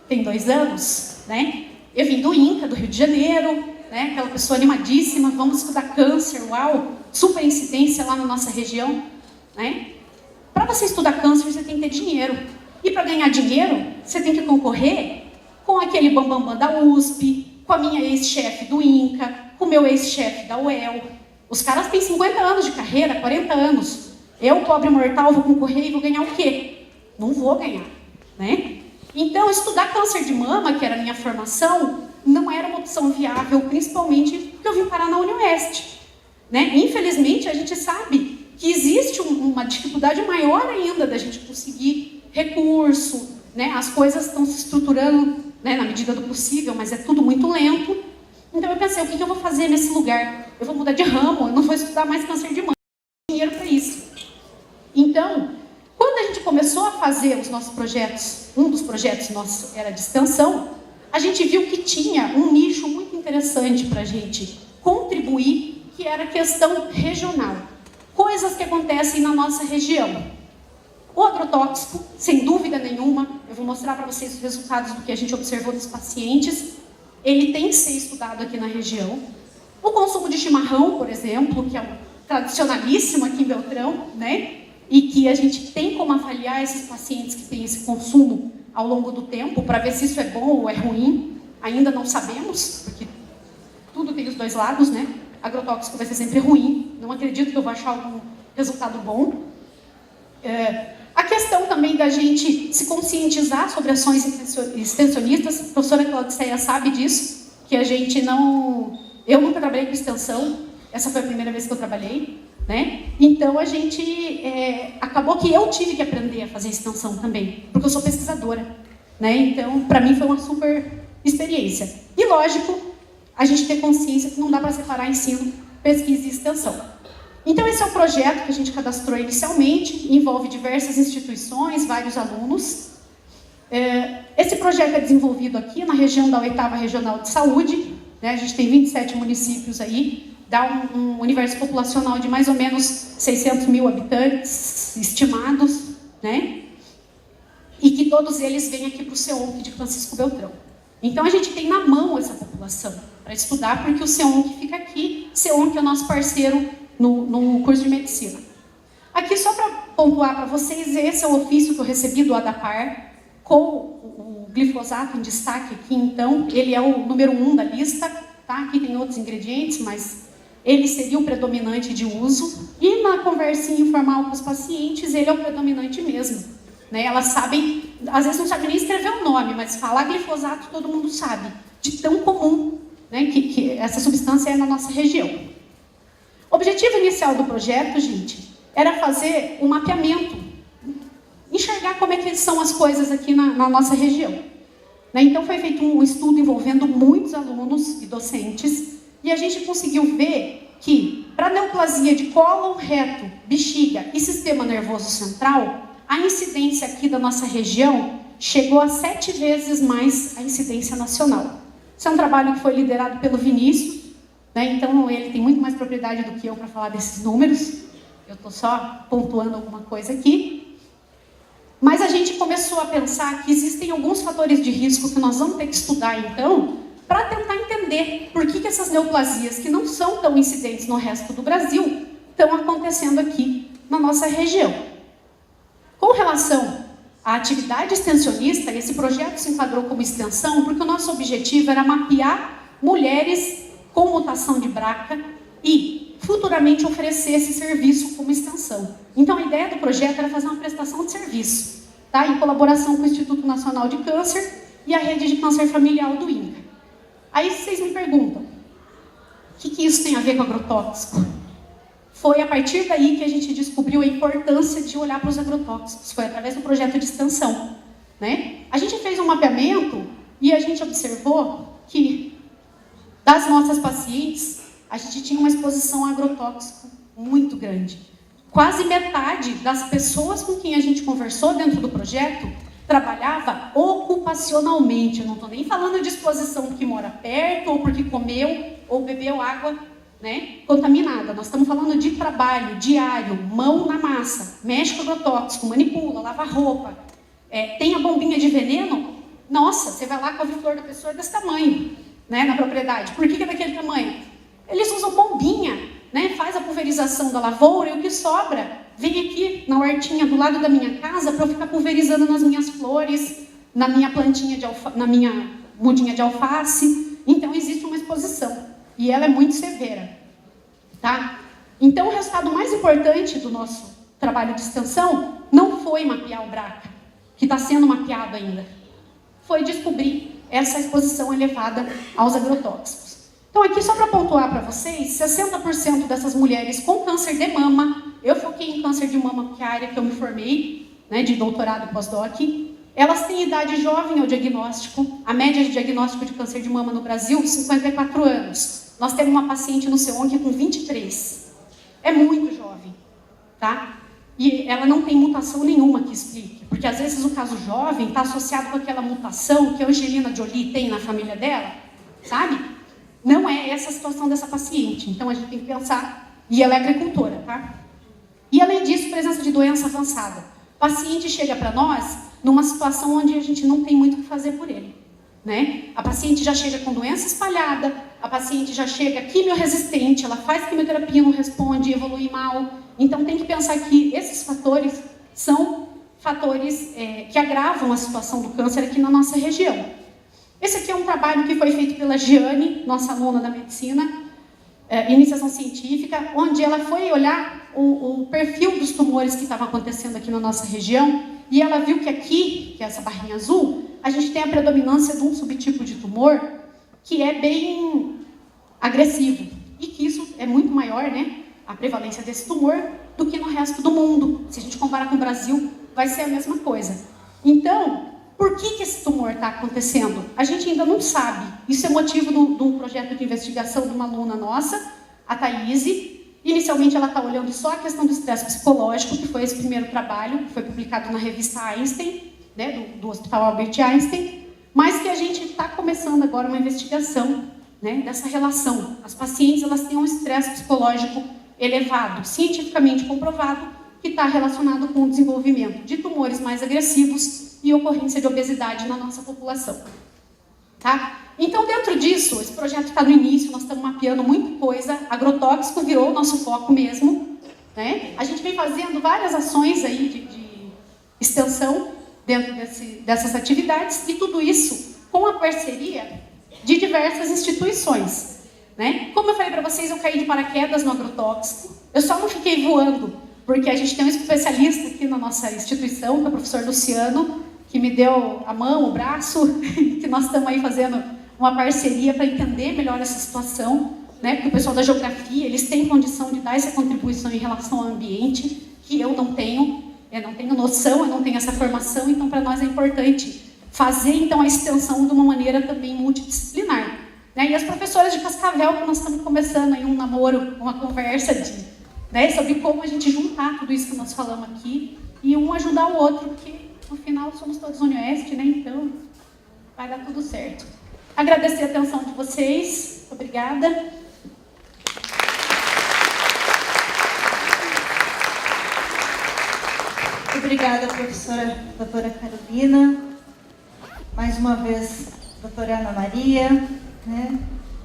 tem 2 anos, né, eu vim do INCA, do Rio de Janeiro, né, aquela pessoa animadíssima, vamos estudar câncer, uau, super incidência lá na nossa região, né? Para você estudar câncer, você tem que ter dinheiro. E para ganhar dinheiro, você tem que concorrer com aquele bambambam da USP, com a minha ex-chefe do INCA, com o meu ex-chefe da UEL. Os caras têm 50 anos de carreira, 40 anos. Eu, pobre mortal, vou concorrer e vou ganhar o quê? Não vou ganhar, né? Então, estudar câncer de mama, que era a minha formação, não era uma opção viável, principalmente porque eu vim parar na UniOeste, né? Infelizmente, a gente sabe que existe uma dificuldade maior ainda da gente conseguir recurso, né? As coisas estão se estruturando né, na medida do possível, mas é tudo muito lento. Então eu pensei, o que eu vou fazer nesse lugar? Eu vou mudar de ramo, eu não vou estudar mais câncer de mama, não tenho dinheiro para isso. Então, quando a gente começou a fazer os nossos projetos, um dos projetos nossos era de extensão, a gente viu que tinha um nicho muito interessante para a gente contribuir, que era a questão regional. Coisas que acontecem na nossa região. O agrotóxico, sem dúvida nenhuma, eu vou mostrar para vocês os resultados do que a gente observou dos pacientes, ele tem que ser estudado aqui na região. O consumo de chimarrão, por exemplo, que é um tradicionalíssimo aqui em Beltrão, né? E que a gente tem como avaliar esses pacientes que têm esse consumo ao longo do tempo, para ver se isso é bom ou é ruim. Ainda não sabemos, porque tudo tem os dois lados, né? Agrotóxico vai ser sempre ruim, não acredito que eu vou achar algum resultado bom. A questão também da gente se conscientizar sobre ações extensionistas, a professora Claudiceia sabe disso, que a gente não... Eu nunca trabalhei com extensão, essa foi a primeira vez que eu trabalhei, né? Então a gente... acabou que eu tive que aprender a fazer extensão também, porque eu sou pesquisadora, né? Então, para mim foi uma super experiência. E lógico, a gente ter consciência que não dá para separar ensino, pesquisa e extensão. Então esse é o projeto que a gente cadastrou inicialmente, envolve diversas instituições, vários alunos. Esse projeto é desenvolvido aqui na região da 8ª Regional de Saúde, né? A gente tem 27 municípios aí, dá um universo populacional de mais ou menos 600 mil habitantes estimados, né? E que todos eles vêm aqui para o CEONC de Francisco Beltrão. Então a gente tem na mão essa população para estudar, porque o CEONC fica aqui, CEONC é o nosso parceiro no curso de medicina. Aqui, só para pontuar para vocês, esse é o ofício que eu recebi do ADAPAR, com o glifosato em destaque aqui, então, ele é o número 1 da lista, tá? Aqui tem outros ingredientes, mas ele seria o predominante de uso, e na conversinha informal com os pacientes, ele é o predominante mesmo, né? Elas sabem, às vezes não sabem nem escrever o nome, mas falar glifosato todo mundo sabe, de tão comum, né, que essa substância é na nossa região. O objetivo inicial do projeto, gente, era fazer um mapeamento, enxergar como é que são as coisas aqui na nossa região. Né? Então foi feito um estudo envolvendo muitos alunos e docentes, e a gente conseguiu ver que, para neoplasia de cólon reto, bexiga e sistema nervoso central, a incidência aqui da nossa região chegou a 7 vezes mais a incidência nacional. Isso é um trabalho que foi liderado pelo Vinícius, né? Então ele tem muito mais propriedade do que eu para falar desses números. Eu estou só pontuando alguma coisa aqui. Mas a gente começou a pensar que existem alguns fatores de risco que nós vamos ter que estudar, então, para tentar entender por que essas neoplasias, que não são tão incidentes no resto do Brasil, estão acontecendo aqui na nossa região. Com relação à atividade extensionista, esse projeto se enquadrou como extensão porque o nosso objetivo era mapear mulheres com mutação de BRCA e futuramente oferecer esse serviço como extensão. Então a ideia do projeto era fazer uma prestação de serviço, tá? Em colaboração com o Instituto Nacional de Câncer e a Rede de Câncer Familiar do INCA. Aí vocês me perguntam, o que isso tem a ver com agrotóxico? Foi a partir daí que a gente descobriu a importância de olhar para os agrotóxicos. Foi através do projeto de extensão, né? A gente fez um mapeamento e a gente observou que das nossas pacientes, a gente tinha uma exposição a agrotóxico muito grande. Quase metade das pessoas com quem a gente conversou dentro do projeto trabalhava ocupacionalmente. Eu não estou nem falando de exposição porque mora perto, ou porque comeu, ou bebeu água, né, contaminada. Nós estamos falando de trabalho diário, mão na massa, mexe com agrotóxico, manipula, lava roupa. Tem a bombinha de veneno, nossa, você vai lá com a couve-flor da pessoa desse tamanho, né, na propriedade. Por que é daquele tamanho? Eles usam bombinha, né, faz a pulverização da lavoura e o que sobra vem aqui na hortinha do lado da minha casa para eu ficar pulverizando nas minhas flores, na minha plantinha de na minha mudinha de alface. Então existe uma exposição e ela é muito severa, tá? Então o resultado mais importante do nosso trabalho de extensão não foi mapear o BRCA, que está sendo mapeado ainda, foi descobrir essa exposição elevada aos agrotóxicos. Então aqui só para pontuar para vocês, 60% dessas mulheres com câncer de mama, eu foquei em câncer de mama porque é a área que eu me formei, né, de doutorado e pós-doc, Elas têm idade jovem ao diagnóstico. A média de diagnóstico de câncer de mama no Brasil, 54 anos. Nós temos uma paciente no SEONC com 23. É muito jovem, tá? E ela não tem mutação nenhuma que explique. Porque às vezes o caso jovem está associado com aquela mutação que a Angelina Jolie tem na família dela, sabe? Não é essa a situação dessa paciente. Então a gente tem que pensar. E ela é agricultora, tá? E além disso, presença de doença avançada. O paciente chega para nós numa situação onde a gente não tem muito o que fazer por ele, né? A paciente já chega com doença espalhada, a paciente já chega quimioresistente, ela faz quimioterapia, não responde, evolui mal. Então tem que pensar que esses fatores são fatores que agravam a situação do câncer aqui na nossa região. Esse aqui é um trabalho que foi feito pela Giane, nossa aluna da medicina, iniciação científica, onde ela foi olhar o perfil dos tumores que estavam acontecendo aqui na nossa região, e ela viu que aqui, que é essa barrinha azul, a gente tem a predominância de um subtipo de tumor que é bem agressivo, e que isso é muito maior, né, a prevalência desse tumor, do que no resto do mundo. Se a gente comparar com o Brasil, vai ser a mesma coisa. Então, por que esse tumor está acontecendo? A gente ainda não sabe. Isso é motivo de um projeto de investigação de uma aluna nossa, a Thaís. Inicialmente ela está olhando só a questão do estresse psicológico, que foi esse primeiro trabalho, que foi publicado na revista Einstein, né, do Hospital Albert Einstein, mas que a gente está começando agora uma investigação, né, dessa relação. As pacientes elas têm um estresse psicológico elevado, cientificamente comprovado, que está relacionado com o desenvolvimento de tumores mais agressivos e ocorrência de obesidade na nossa população. Tá? Então, dentro disso, esse projeto está no início, nós estamos mapeando muita coisa, agrotóxico virou o nosso foco mesmo, né? A gente vem fazendo várias ações aí de extensão dentro dessas atividades, e tudo isso com a parceria de diversas instituições, né? Como eu falei para vocês, eu caí de paraquedas no agrotóxico, eu só não fiquei voando, porque a gente tem um especialista aqui na nossa instituição, que é o professor Luciano, que me deu a mão, o braço, que nós estamos aí fazendo uma parceria para entender melhor essa situação, né? Porque o pessoal da geografia, eles têm condição de dar essa contribuição em relação ao ambiente, que eu não tenho noção, eu não tenho essa formação, então para nós é importante fazer então a extensão de uma maneira também multidisciplinar, né? E as professoras de Cascavel, que nós estamos começando aí um namoro, uma conversa né, sobre como a gente juntar tudo isso que nós falamos aqui e um ajudar o outro, porque no final somos todos UniOeste, né? Então vai dar tudo certo. Agradecer a atenção de vocês. Obrigada. Obrigada, professora doutora Carolina. Mais uma vez, doutora Ana Maria, né?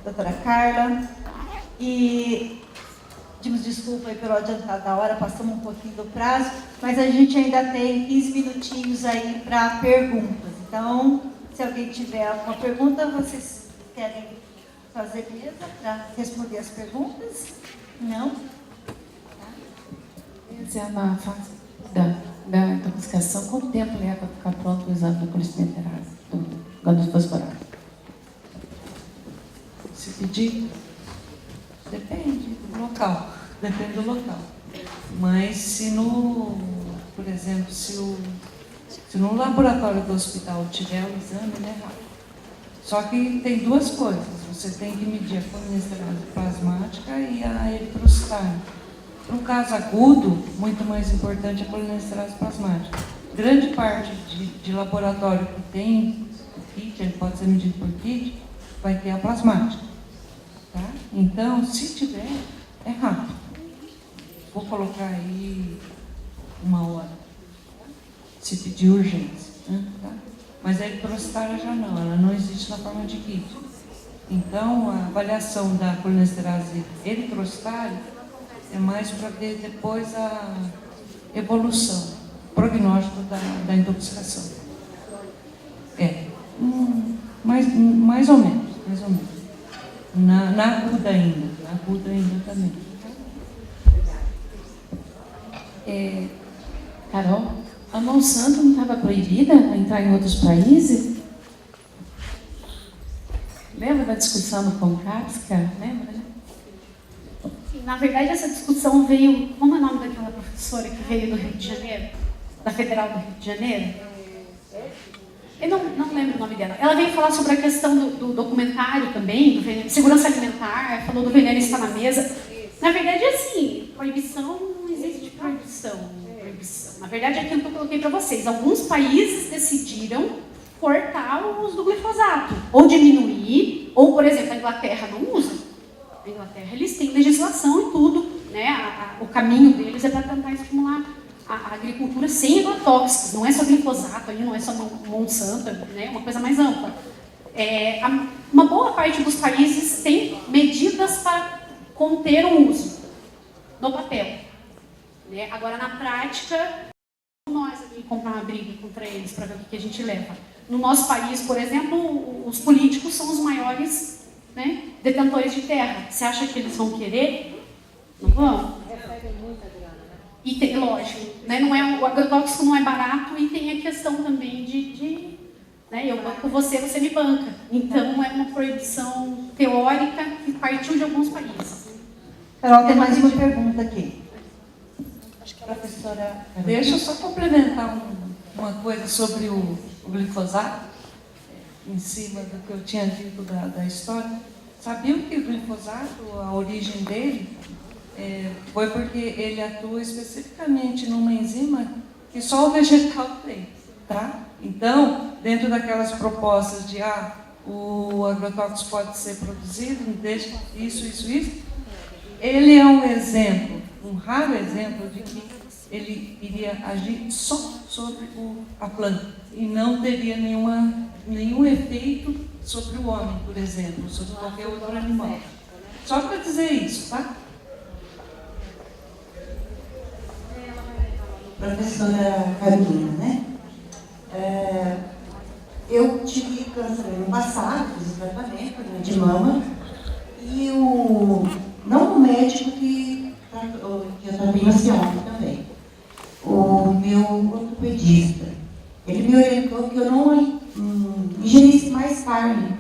Doutora Carla. E pedimos desculpa aí pelo adiantado da hora, passamos um pouquinho do prazo, mas a gente ainda tem 15 minutinhos aí para perguntas. Então, se alguém tiver alguma pergunta, vocês querem fazer mesa para responder as perguntas? Não? Essa é na fase da intoxicação. Quanto tempo leva para ficar pronto o exame da colismeterase, do gândulo fosforado? Se pedir, depende do local, depende do local. Mas se no, por exemplo, se no laboratório do hospital tiver o exame, ele é rápido. Só que tem duas coisas, você tem que medir a colinesterase plasmática e a eritrocitase. No caso agudo, muito mais importante a colinesterase plasmática. Grande parte de laboratório que tem o kit, ele pode ser medido por kit, vai ter a plasmática. Tá? Então, se tiver, é rápido. Vou colocar aí 1 hora, se pedir urgência. Né? Tá? Mas a eritrocitase já não, ela não existe na forma de kit. Então, a avaliação da colinesterase eritrocitase é mais para ver depois a evolução, o prognóstico da intoxicação. Mais ou menos. Na aguda ainda também. Carol, a Monsanto não estava proibida a entrar em outros países? Lembra da discussão no Concapsca? Lembra? Sim, na verdade, essa discussão veio... Como é o nome daquela professora que veio do Rio de Janeiro? Da Federal do Rio de Janeiro? Eu não lembro o nome dela. Ela veio falar sobre a questão do documentário também, do veneno, segurança alimentar, falou do veneno está na mesa. Na verdade, assim, proibição, não existe proibição. Na verdade, é aquilo que eu coloquei para vocês. Alguns países decidiram cortar o uso do glifosato, ou diminuir, ou, por exemplo, a Inglaterra não usa. A Inglaterra, eles têm legislação e tudo, né? O caminho deles é para tentar estimular a agricultura sem agrotóxicos. Não é só glifosato, aí não é só Monsanto, né? Uma coisa mais ampla. Uma boa parte dos países tem medidas para conter o uso no papel, né? Agora, na prática, nós aqui comprar uma briga contra eles para ver o que a gente leva. No nosso país, por exemplo, os políticos são os maiores, né, detentores de terra. Você acha que eles vão querer? Não vão? Recebem muita grana, né? E tem, lógico, né, o agrotóxico não é barato e tem a questão também né, eu banco você, você me banca. Então, é uma proibição teórica que partiu de alguns países. Carol, tem mais uma pergunta aqui. Professora... Deixa eu só complementar uma coisa sobre o glifosato, em cima do que eu tinha dito da história. Sabiam que o glifosato, a origem dele, foi porque ele atua especificamente numa enzima que só o vegetal tem, tá? Então, dentro daquelas propostas de o agrotóxico pode ser produzido desde isso, ele é um exemplo, um raro exemplo de que ele iria agir só sobre a planta e não teria nenhum efeito sobre o homem, por exemplo, sobre qualquer outro animal. Só para dizer isso, tá? Professora Carolina, né? Eu tive câncer no passado, fiz tratamento, né, de mama, e não o médico que eu tratei ontem também, o meu ortopedista, ele me orientou que eu não ingerisse mais carne,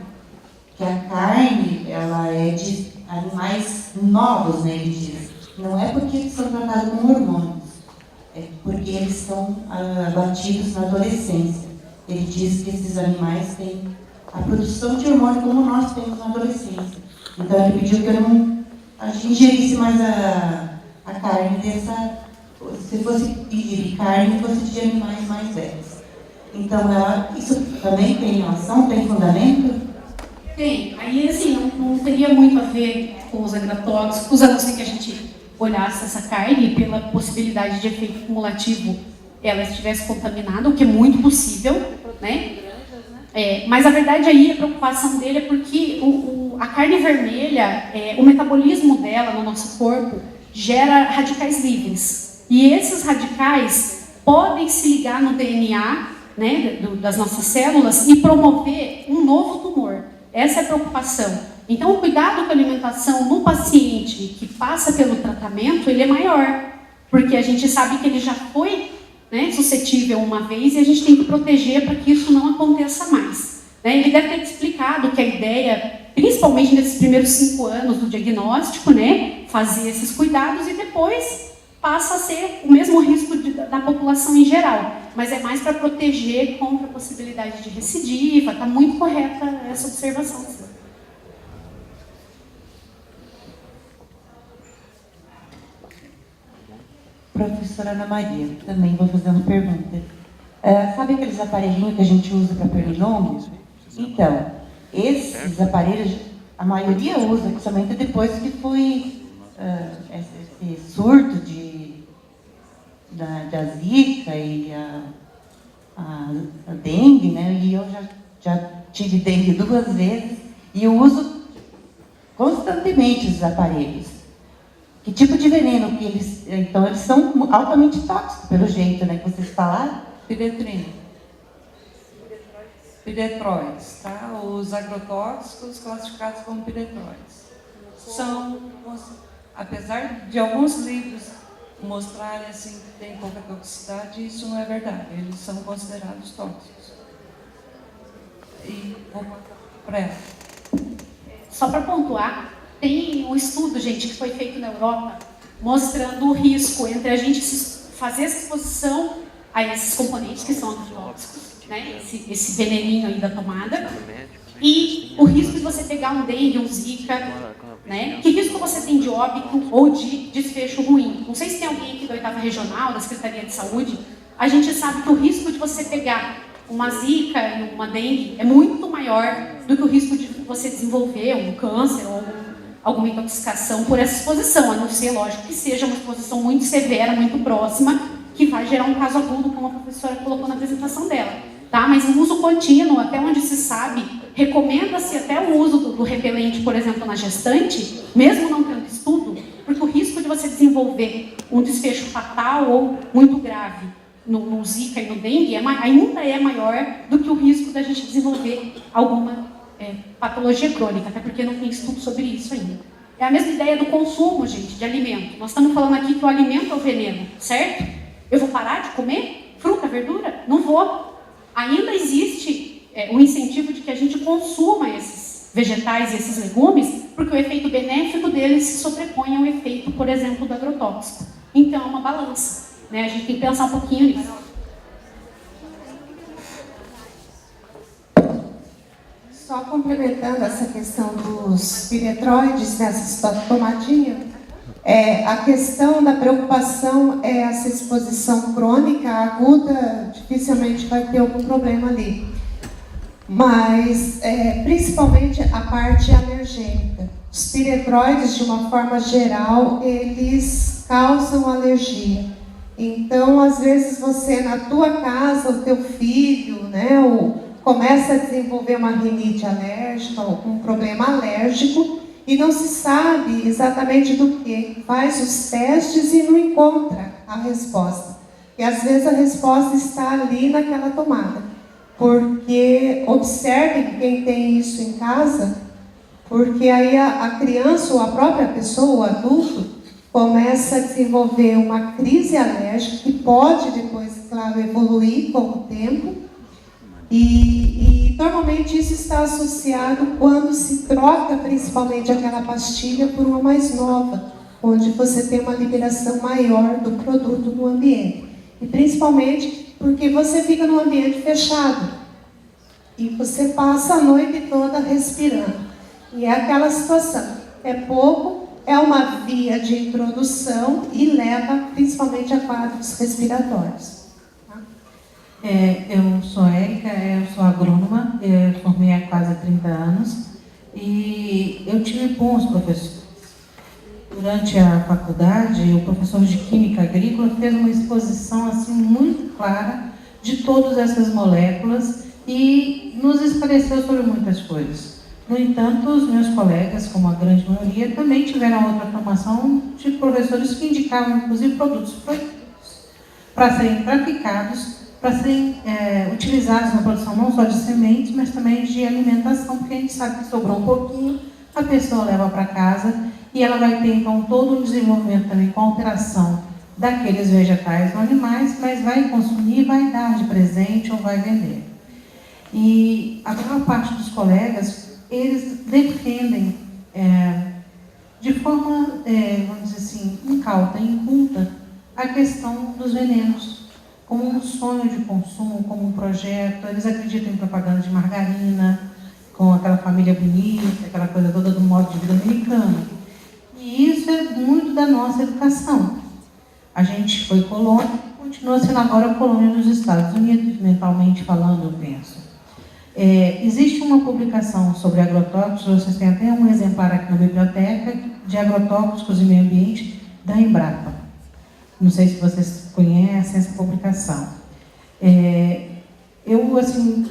que a carne, ela é de animais novos, né, ele diz. Não é porque eles são tratados com hormônios, é porque eles são abatidos na adolescência. Ele diz que esses animais têm a produção de hormônio como nós temos na adolescência. Então ele pediu que eu não ingerisse mais a carne dessa, se fosse de carne, fosse de animais mais velhos. Então, isso também tem relação, tem fundamento? Tem. Aí, assim, não teria muito a ver com os agrotóxicos, a não ser que a gente olhasse essa carne pela possibilidade de efeito cumulativo ela estivesse contaminada, o que é muito possível, né? Mas a verdade aí, a preocupação dele é porque a carne vermelha, o metabolismo dela no nosso corpo gera radicais livres. E esses radicais podem se ligar no DNA, né, das nossas células e promover um novo tumor. Essa é a preocupação. Então, o cuidado com a alimentação no paciente que passa pelo tratamento, ele é maior, porque a gente sabe que ele já foi, né, suscetível uma vez e a gente tem que proteger para que isso não aconteça mais. Né? Ele deve ter explicado que a ideia, principalmente nesses primeiros 5 anos do diagnóstico, né, fazer esses cuidados e depois passa a ser o mesmo risco da população em geral, mas é mais para proteger contra a possibilidade de recidiva. Está muito correta essa observação. Professora Ana Maria, também vou fazer uma pergunta. Sabe aqueles aparelhinhos que a gente usa para pernilongo? Então, esses aparelhos, a maioria usa, principalmente depois que foi esse surto da Zika e a dengue, né? E eu já tive dengue 2 vezes e eu uso constantemente os aparelhos. Que tipo de veneno que eles... Então, eles são altamente tóxicos, pelo jeito, né, que vocês falaram? Piretrina. Piretróides, tá? Os agrotóxicos classificados como piretróides. São, apesar de alguns livros mostrarem assim que tem pouca toxicidade, isso não é verdade. Eles são considerados tóxicos. E vou passar para ela. Só para pontuar, tem um estudo, gente, que foi feito na Europa, mostrando o risco entre a gente fazer essa exposição a esses componentes que são agrotóxicos, né, esse veneninho aí da tomada, e o risco de você pegar um dengue, um zika, né? Que risco você tem de óbito ou de desfecho ruim? Não sei se tem alguém aqui da 8ª Regional, da Secretaria de Saúde. A gente sabe que o risco de você pegar uma zika e uma dengue é muito maior do que o risco de você desenvolver um câncer ou alguma intoxicação por essa exposição, a não ser, lógico, que seja uma exposição muito severa, muito próxima, que vai gerar um caso agudo, como a professora colocou na apresentação dela. Tá? Mas o uso contínuo, até onde se sabe, recomenda-se até o uso do repelente, por exemplo, na gestante, mesmo não tendo estudo, porque o risco de você desenvolver um desfecho fatal ou muito grave no Zika e no dengue ainda é maior do que o risco da gente desenvolver alguma patologia crônica, até porque não tem estudo sobre isso ainda. É a mesma ideia do consumo, gente, de alimento. Nós estamos falando aqui que o alimento é o veneno, certo? Eu vou parar de comer fruta, verdura? Não vou. Ainda existe o incentivo de que a gente consuma esses vegetais e esses legumes, porque o efeito benéfico deles se sobrepõe ao efeito, por exemplo, do agrotóxico. Então, é uma balança, né? A gente tem que pensar um pouquinho nisso. Só complementando essa questão dos piretroides nessa tomadinha, a questão da preocupação é essa exposição crônica, aguda, dificilmente vai ter algum problema ali. Mas, principalmente a parte alergênica. Os piretroides, de uma forma geral, eles causam alergia. Então, às vezes, você, na tua casa, o teu filho, né, começa a desenvolver uma rinite alérgica, um problema alérgico, e não se sabe exatamente do que. Faz os testes e não encontra a resposta. E às vezes a resposta está ali naquela tomada. Porque observe quem tem isso em casa, porque aí a criança ou a própria pessoa, o adulto, começa a desenvolver uma crise alérgica que pode depois, claro, evoluir com o tempo. E normalmente isso está associado quando se troca principalmente aquela pastilha por uma mais nova, onde você tem uma liberação maior do produto no ambiente. E principalmente porque você fica num ambiente fechado e você passa a noite toda respirando. E é aquela situação, é pouco, é uma via de introdução e leva principalmente a quadros respiratórios. Eu sou Érica, eu sou agrônoma, eu formei há quase 30 anos e eu tive bons professores. Durante a faculdade, o professor de Química Agrícola fez uma exposição assim, muito clara de todas essas moléculas e nos esclareceu sobre muitas coisas. No entanto, os meus colegas, como a grande maioria, também tiveram outra formação de professores que indicavam, inclusive, produtos proibidos para serem traficados, para serem utilizados na produção não só de sementes, mas também de alimentação, porque a gente sabe que sobrou um pouquinho, a pessoa leva para casa e ela vai ter, então, todo um desenvolvimento também com alteração daqueles vegetais ou animais, mas vai consumir, vai dar de presente ou vai vender. E a maior parte dos colegas, eles defendem de forma, vamos dizer assim, incauta, inculta, a questão dos venenos, como um sonho de consumo, como um projeto. Eles acreditam em propaganda de margarina, com aquela família bonita, aquela coisa toda do modo de vida americano. E isso é muito da nossa educação. A gente foi colônia, continua sendo agora colônia dos Estados Unidos, mentalmente falando, eu penso. Existe uma publicação sobre agrotóxicos, vocês têm até um exemplar aqui na biblioteca, de agrotóxicos e meio ambiente, da Embrapa. Não sei se vocês conhecem essa publicação. Eu, assim,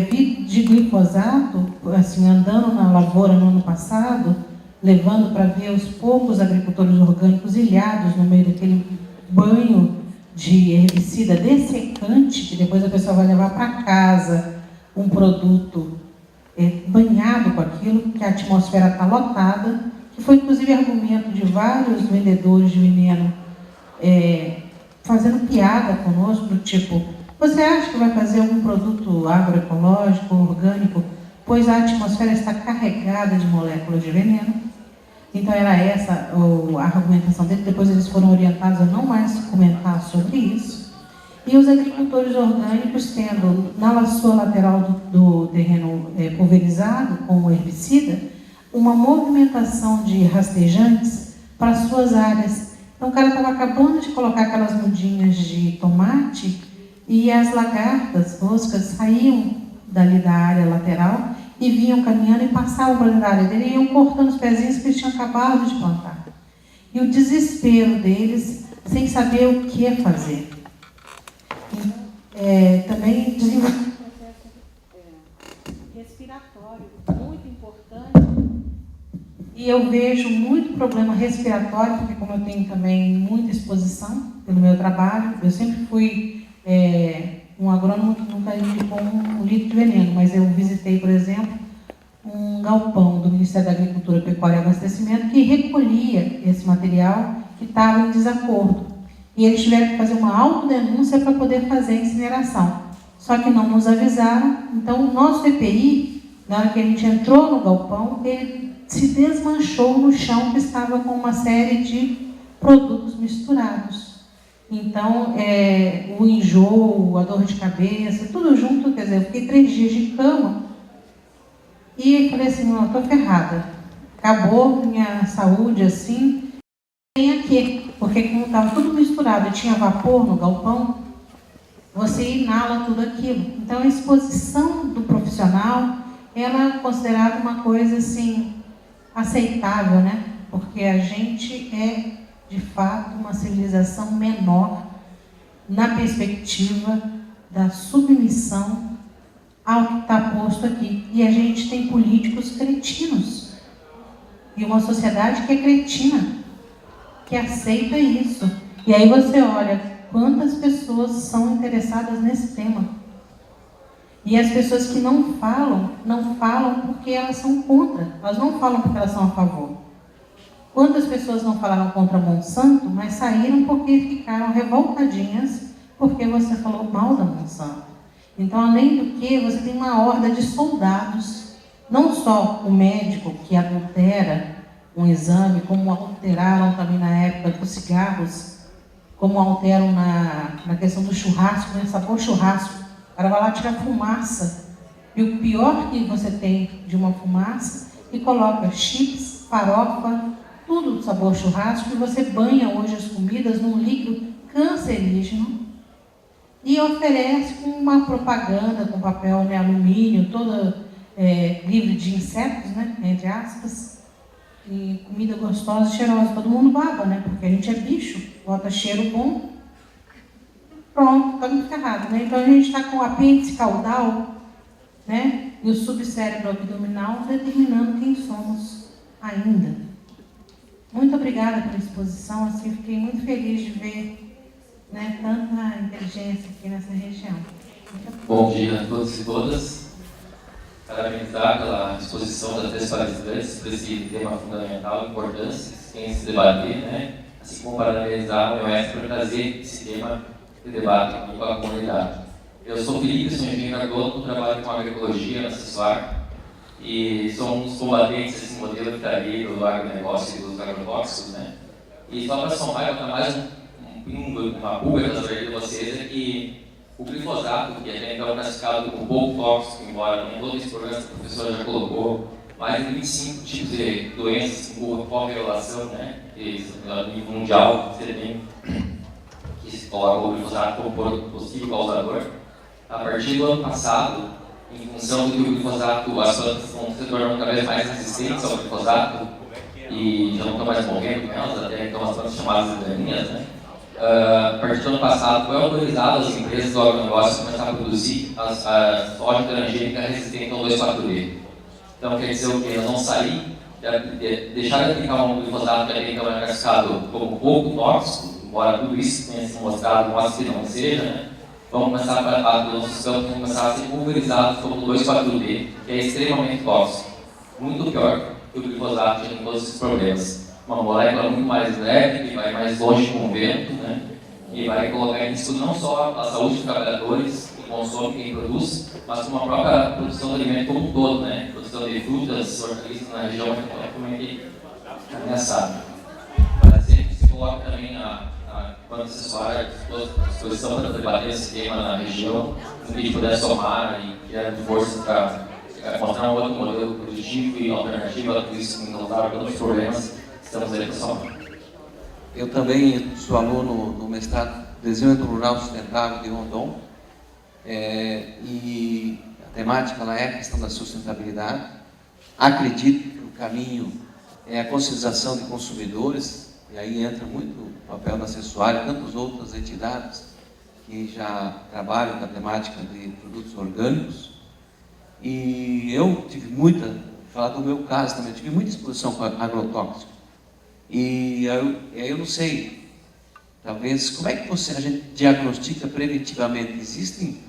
vi de glifosato, assim, andando na lavoura no ano passado, levando para ver os poucos agricultores orgânicos ilhados no meio daquele banho de herbicida dessecante, que depois a pessoa vai levar para casa um produto banhado com aquilo, que a atmosfera está lotada, que foi inclusive argumento de vários vendedores de veneno fazendo piada conosco, do tipo, você acha que vai fazer algum produto agroecológico, orgânico, pois a atmosfera está carregada de moléculas de veneno? Então era essa a argumentação dele. Depois eles foram orientados a não mais comentar sobre isso. E os agricultores orgânicos, tendo na sua lateral do terreno pulverizado com o herbicida, uma movimentação de rastejantes para suas áreas. Então o cara estava acabando de colocar aquelas mudinhas de tomate e as lagartas, moscas, saíam dali da área lateral e vinham caminhando e passavam para dentro da área dele e iam cortando os pezinhos que eles tinham acabado de plantar. E o desespero deles, sem saber o que fazer. Também desenvolver um processo respiratório muito importante. E eu vejo muito problema respiratório, porque como eu tenho também muita exposição pelo meu trabalho, eu sempre fui um agrônomo que nunca indicou um litro de veneno, mas eu visitei, por exemplo, um galpão do Ministério da Agricultura, Pecuária e Abastecimento que recolhia esse material que estava em desacordo. E eles tiveram que fazer uma autodenúncia para poder fazer a incineração. Só que não nos avisaram, então o nosso EPI, na hora que a gente entrou no galpão, ele se desmanchou no chão que estava com uma série de produtos misturados. Então, o enjoo, a dor de cabeça, tudo junto, quer dizer, eu fiquei 3 dias de cama e falei assim, não, estou ferrada. Acabou minha saúde assim, tem aqui, porque como estava tudo misturado e tinha vapor no galpão, você inala tudo aquilo. Então, a exposição do profissional, ela é considerada uma coisa assim, aceitável, né? Porque a gente é, de fato, uma civilização menor na perspectiva da submissão ao que está posto aqui. E a gente tem políticos cretinos. E uma sociedade que é cretina, que aceita isso. E aí você olha quantas pessoas são interessadas nesse tema. E as pessoas que não falam porque elas são contra. Elas não falam porque elas são a favor. Quantas pessoas não falaram contra Monsanto, mas saíram porque ficaram revoltadinhas porque você falou mal da Monsanto. Então, além do que, você tem uma horda de soldados, não só o médico que adultera um exame, como alteraram também na época dos cigarros, como alteram na questão do churrasco, né? Sabor churrasco. O cara vai lá tirar fumaça. E o pior que você tem de uma fumaça, e coloca chips, farofa, tudo do sabor churrasco, e você banha hoje as comidas num líquido cancerígeno e oferece com uma propaganda com papel, né, alumínio, toda livre de insetos, né, entre aspas, e comida gostosa e cheirosa. Todo mundo baba, né, porque a gente é bicho, bota cheiro bom, pronto, está muito ferrado, né? Então a gente está com o apêndice caudal, né, e o subcérebro abdominal determinando quem somos ainda. Muito obrigada pela exposição, assim, fiquei muito feliz de ver, né, tanta inteligência aqui nessa região. Bom dia a todos e todas. Parabenizar pela exposição das 3 palestrantes para esse tema fundamental, importância, que tem que se debater, né? Assim como parabenizar o mestre por trazer esse tema de debate aqui com a comunidade. Eu sou Felipe, sou engenheiro agrônomo, trabalho com agroecologia na CISVAR e somos combatentes desse modelo de carreira do agronegócio e dos agrotóxicos, né? E só para somar, botar mais uma pulga nas orelhas de vocês, é que o glifosato, que é então classificado como pouco tóxico, embora nem todo esse programa que a professora já colocou, mais de 25 tipos de doenças com correlação, né? A nível mundial, você tem que se coloca o glifosato como possível causador. A partir do ano passado, em função de que o glifosato, as plantas estão se tornando cada vez mais resistentes ao glifosato e já não estão mais morrendo com elas, até então as plantas chamadas de daninhas, né? A partir do ano passado, foi autorizado as empresas do agronegócio a começar a produzir a soja transgênica resistente ao 2,4-D. Então, quer dizer o que? Elas vão sair, deixar de aplicar um glifosato que até então era classificado como pouco tóxico, embora tudo isso tenha se mostrado, mostra que não seja, né? Vão começar nossos campos vão começar a ser pulverizados como 2,4-D, que é extremamente tóxico. Muito pior que o glifosato, que tem todos esses problemas. Uma molécula muito mais leve, que vai mais longe com o vento, né? E vai colocar em risco não só a saúde dos trabalhadores, que consomem, quem produz, mas como a própria produção de alimento como um todo, né? Produção de frutas, hortaliças na região é totalmente ameaçada. Mas sempre se coloca também a quando acessório, à disposição para debater esse tema na região, no que a gente puder somar e criar força para mostrar um outro modelo produtivo e alternativo a tudo isso que não dá todos os problemas, estamos aí para somar. Eu também sou aluno do mestrado Desenvolvimento Rural Sustentável de Rondon, e a temática lá é a questão da sustentabilidade. Acredito que o caminho é a conscientização de consumidores, e aí entra muito o papel da Acessuário e tantas outras entidades que já trabalham com a temática de produtos orgânicos. E eu tive muita, falar do meu caso também, tive muita exposição com agrotóxico. E eu não sei, talvez, como é que a gente diagnostica preventivamente?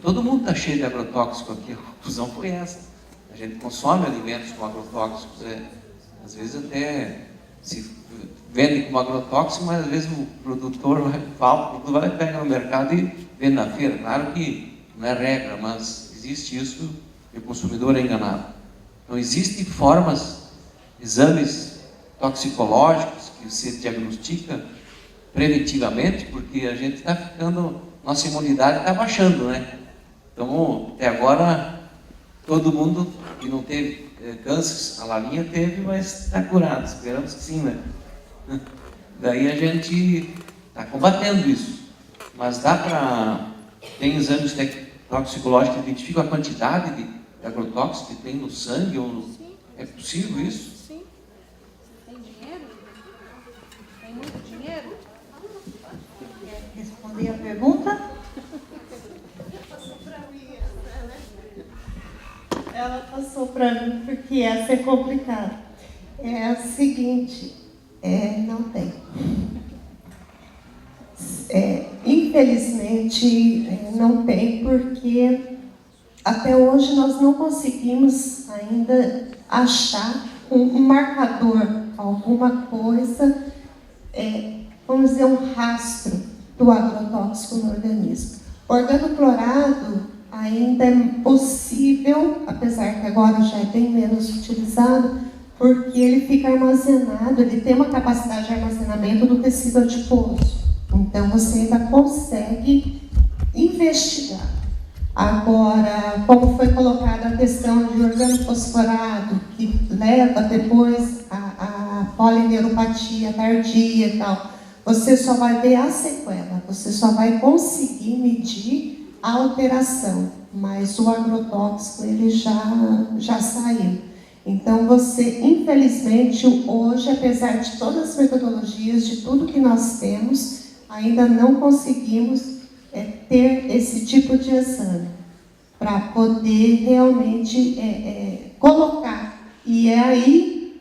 Todo mundo está cheio de agrotóxico aqui, a conclusão foi essa. A gente consome alimentos com agrotóxicos, às vezes até se vende como agrotóxico, mas às vezes o produtor vai pegar no mercado e vende na feira. Claro que não é regra, mas existe isso e o consumidor é enganado. Então existem formas, exames toxicológicos que se diagnostica preventivamente, porque a gente está ficando, nossa imunidade está baixando, né? Então, até agora, todo mundo que não teve câncer, a Lalinha teve, mas está curado, esperamos que sim, né? Daí a gente está combatendo isso, mas tem exames toxicológicos que identificam a quantidade de agrotóxicos que tem no sangue, é possível isso? Sim. Tem dinheiro? Tem muito dinheiro? Quer responder a pergunta? Ela passou para mim porque ia ser complicado. É o seguinte, não tem. Infelizmente, não tem, porque até hoje nós não conseguimos ainda achar um marcador, alguma coisa, vamos dizer, um rastro do agrotóxico no organismo. O organoclorado ainda é possível, apesar que agora já é bem menos utilizado, porque ele fica armazenado, ele tem uma capacidade de armazenamento do tecido adiposo. Então, você ainda consegue investigar. Agora, como foi colocada a questão de organofosforado, que leva depois a polineuropatia tardia e tal, você só vai ver a sequela, você só vai conseguir medir a alteração, mas o agrotóxico ele já saiu. Então, você, infelizmente, hoje, apesar de todas as metodologias, de tudo que nós temos, ainda não conseguimos ter esse tipo de exame para poder realmente colocar. E é aí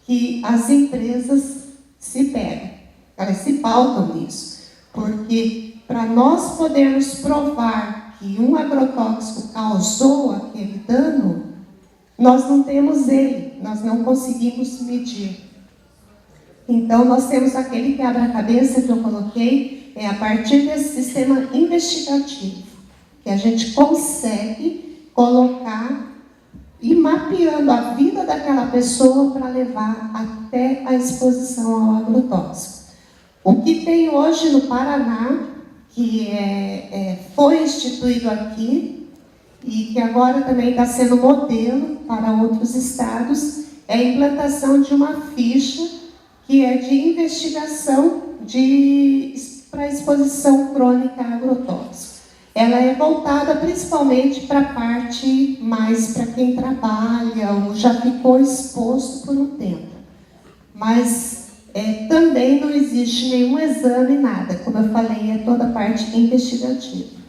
que as empresas se pegam, elas se pautam nisso, porque para nós podermos provar que um agrotóxico causou aquele dano, nós não temos ele, nós não conseguimos medir. Então, nós temos aquele quebra-cabeça que eu coloquei, a partir desse sistema investigativo, que a gente consegue colocar e mapeando a vida daquela pessoa para levar até a exposição ao agrotóxico. O que tem hoje no Paraná, que foi instituído aqui, e que agora também está sendo modelo para outros estados, é a implantação de uma ficha que é de investigação para exposição crônica a agrotóxico. Ela é voltada principalmente para a parte mais para quem trabalha ou já ficou exposto por um tempo. Mas também não existe nenhum exame, nada. Como eu falei, é toda a parte investigativa.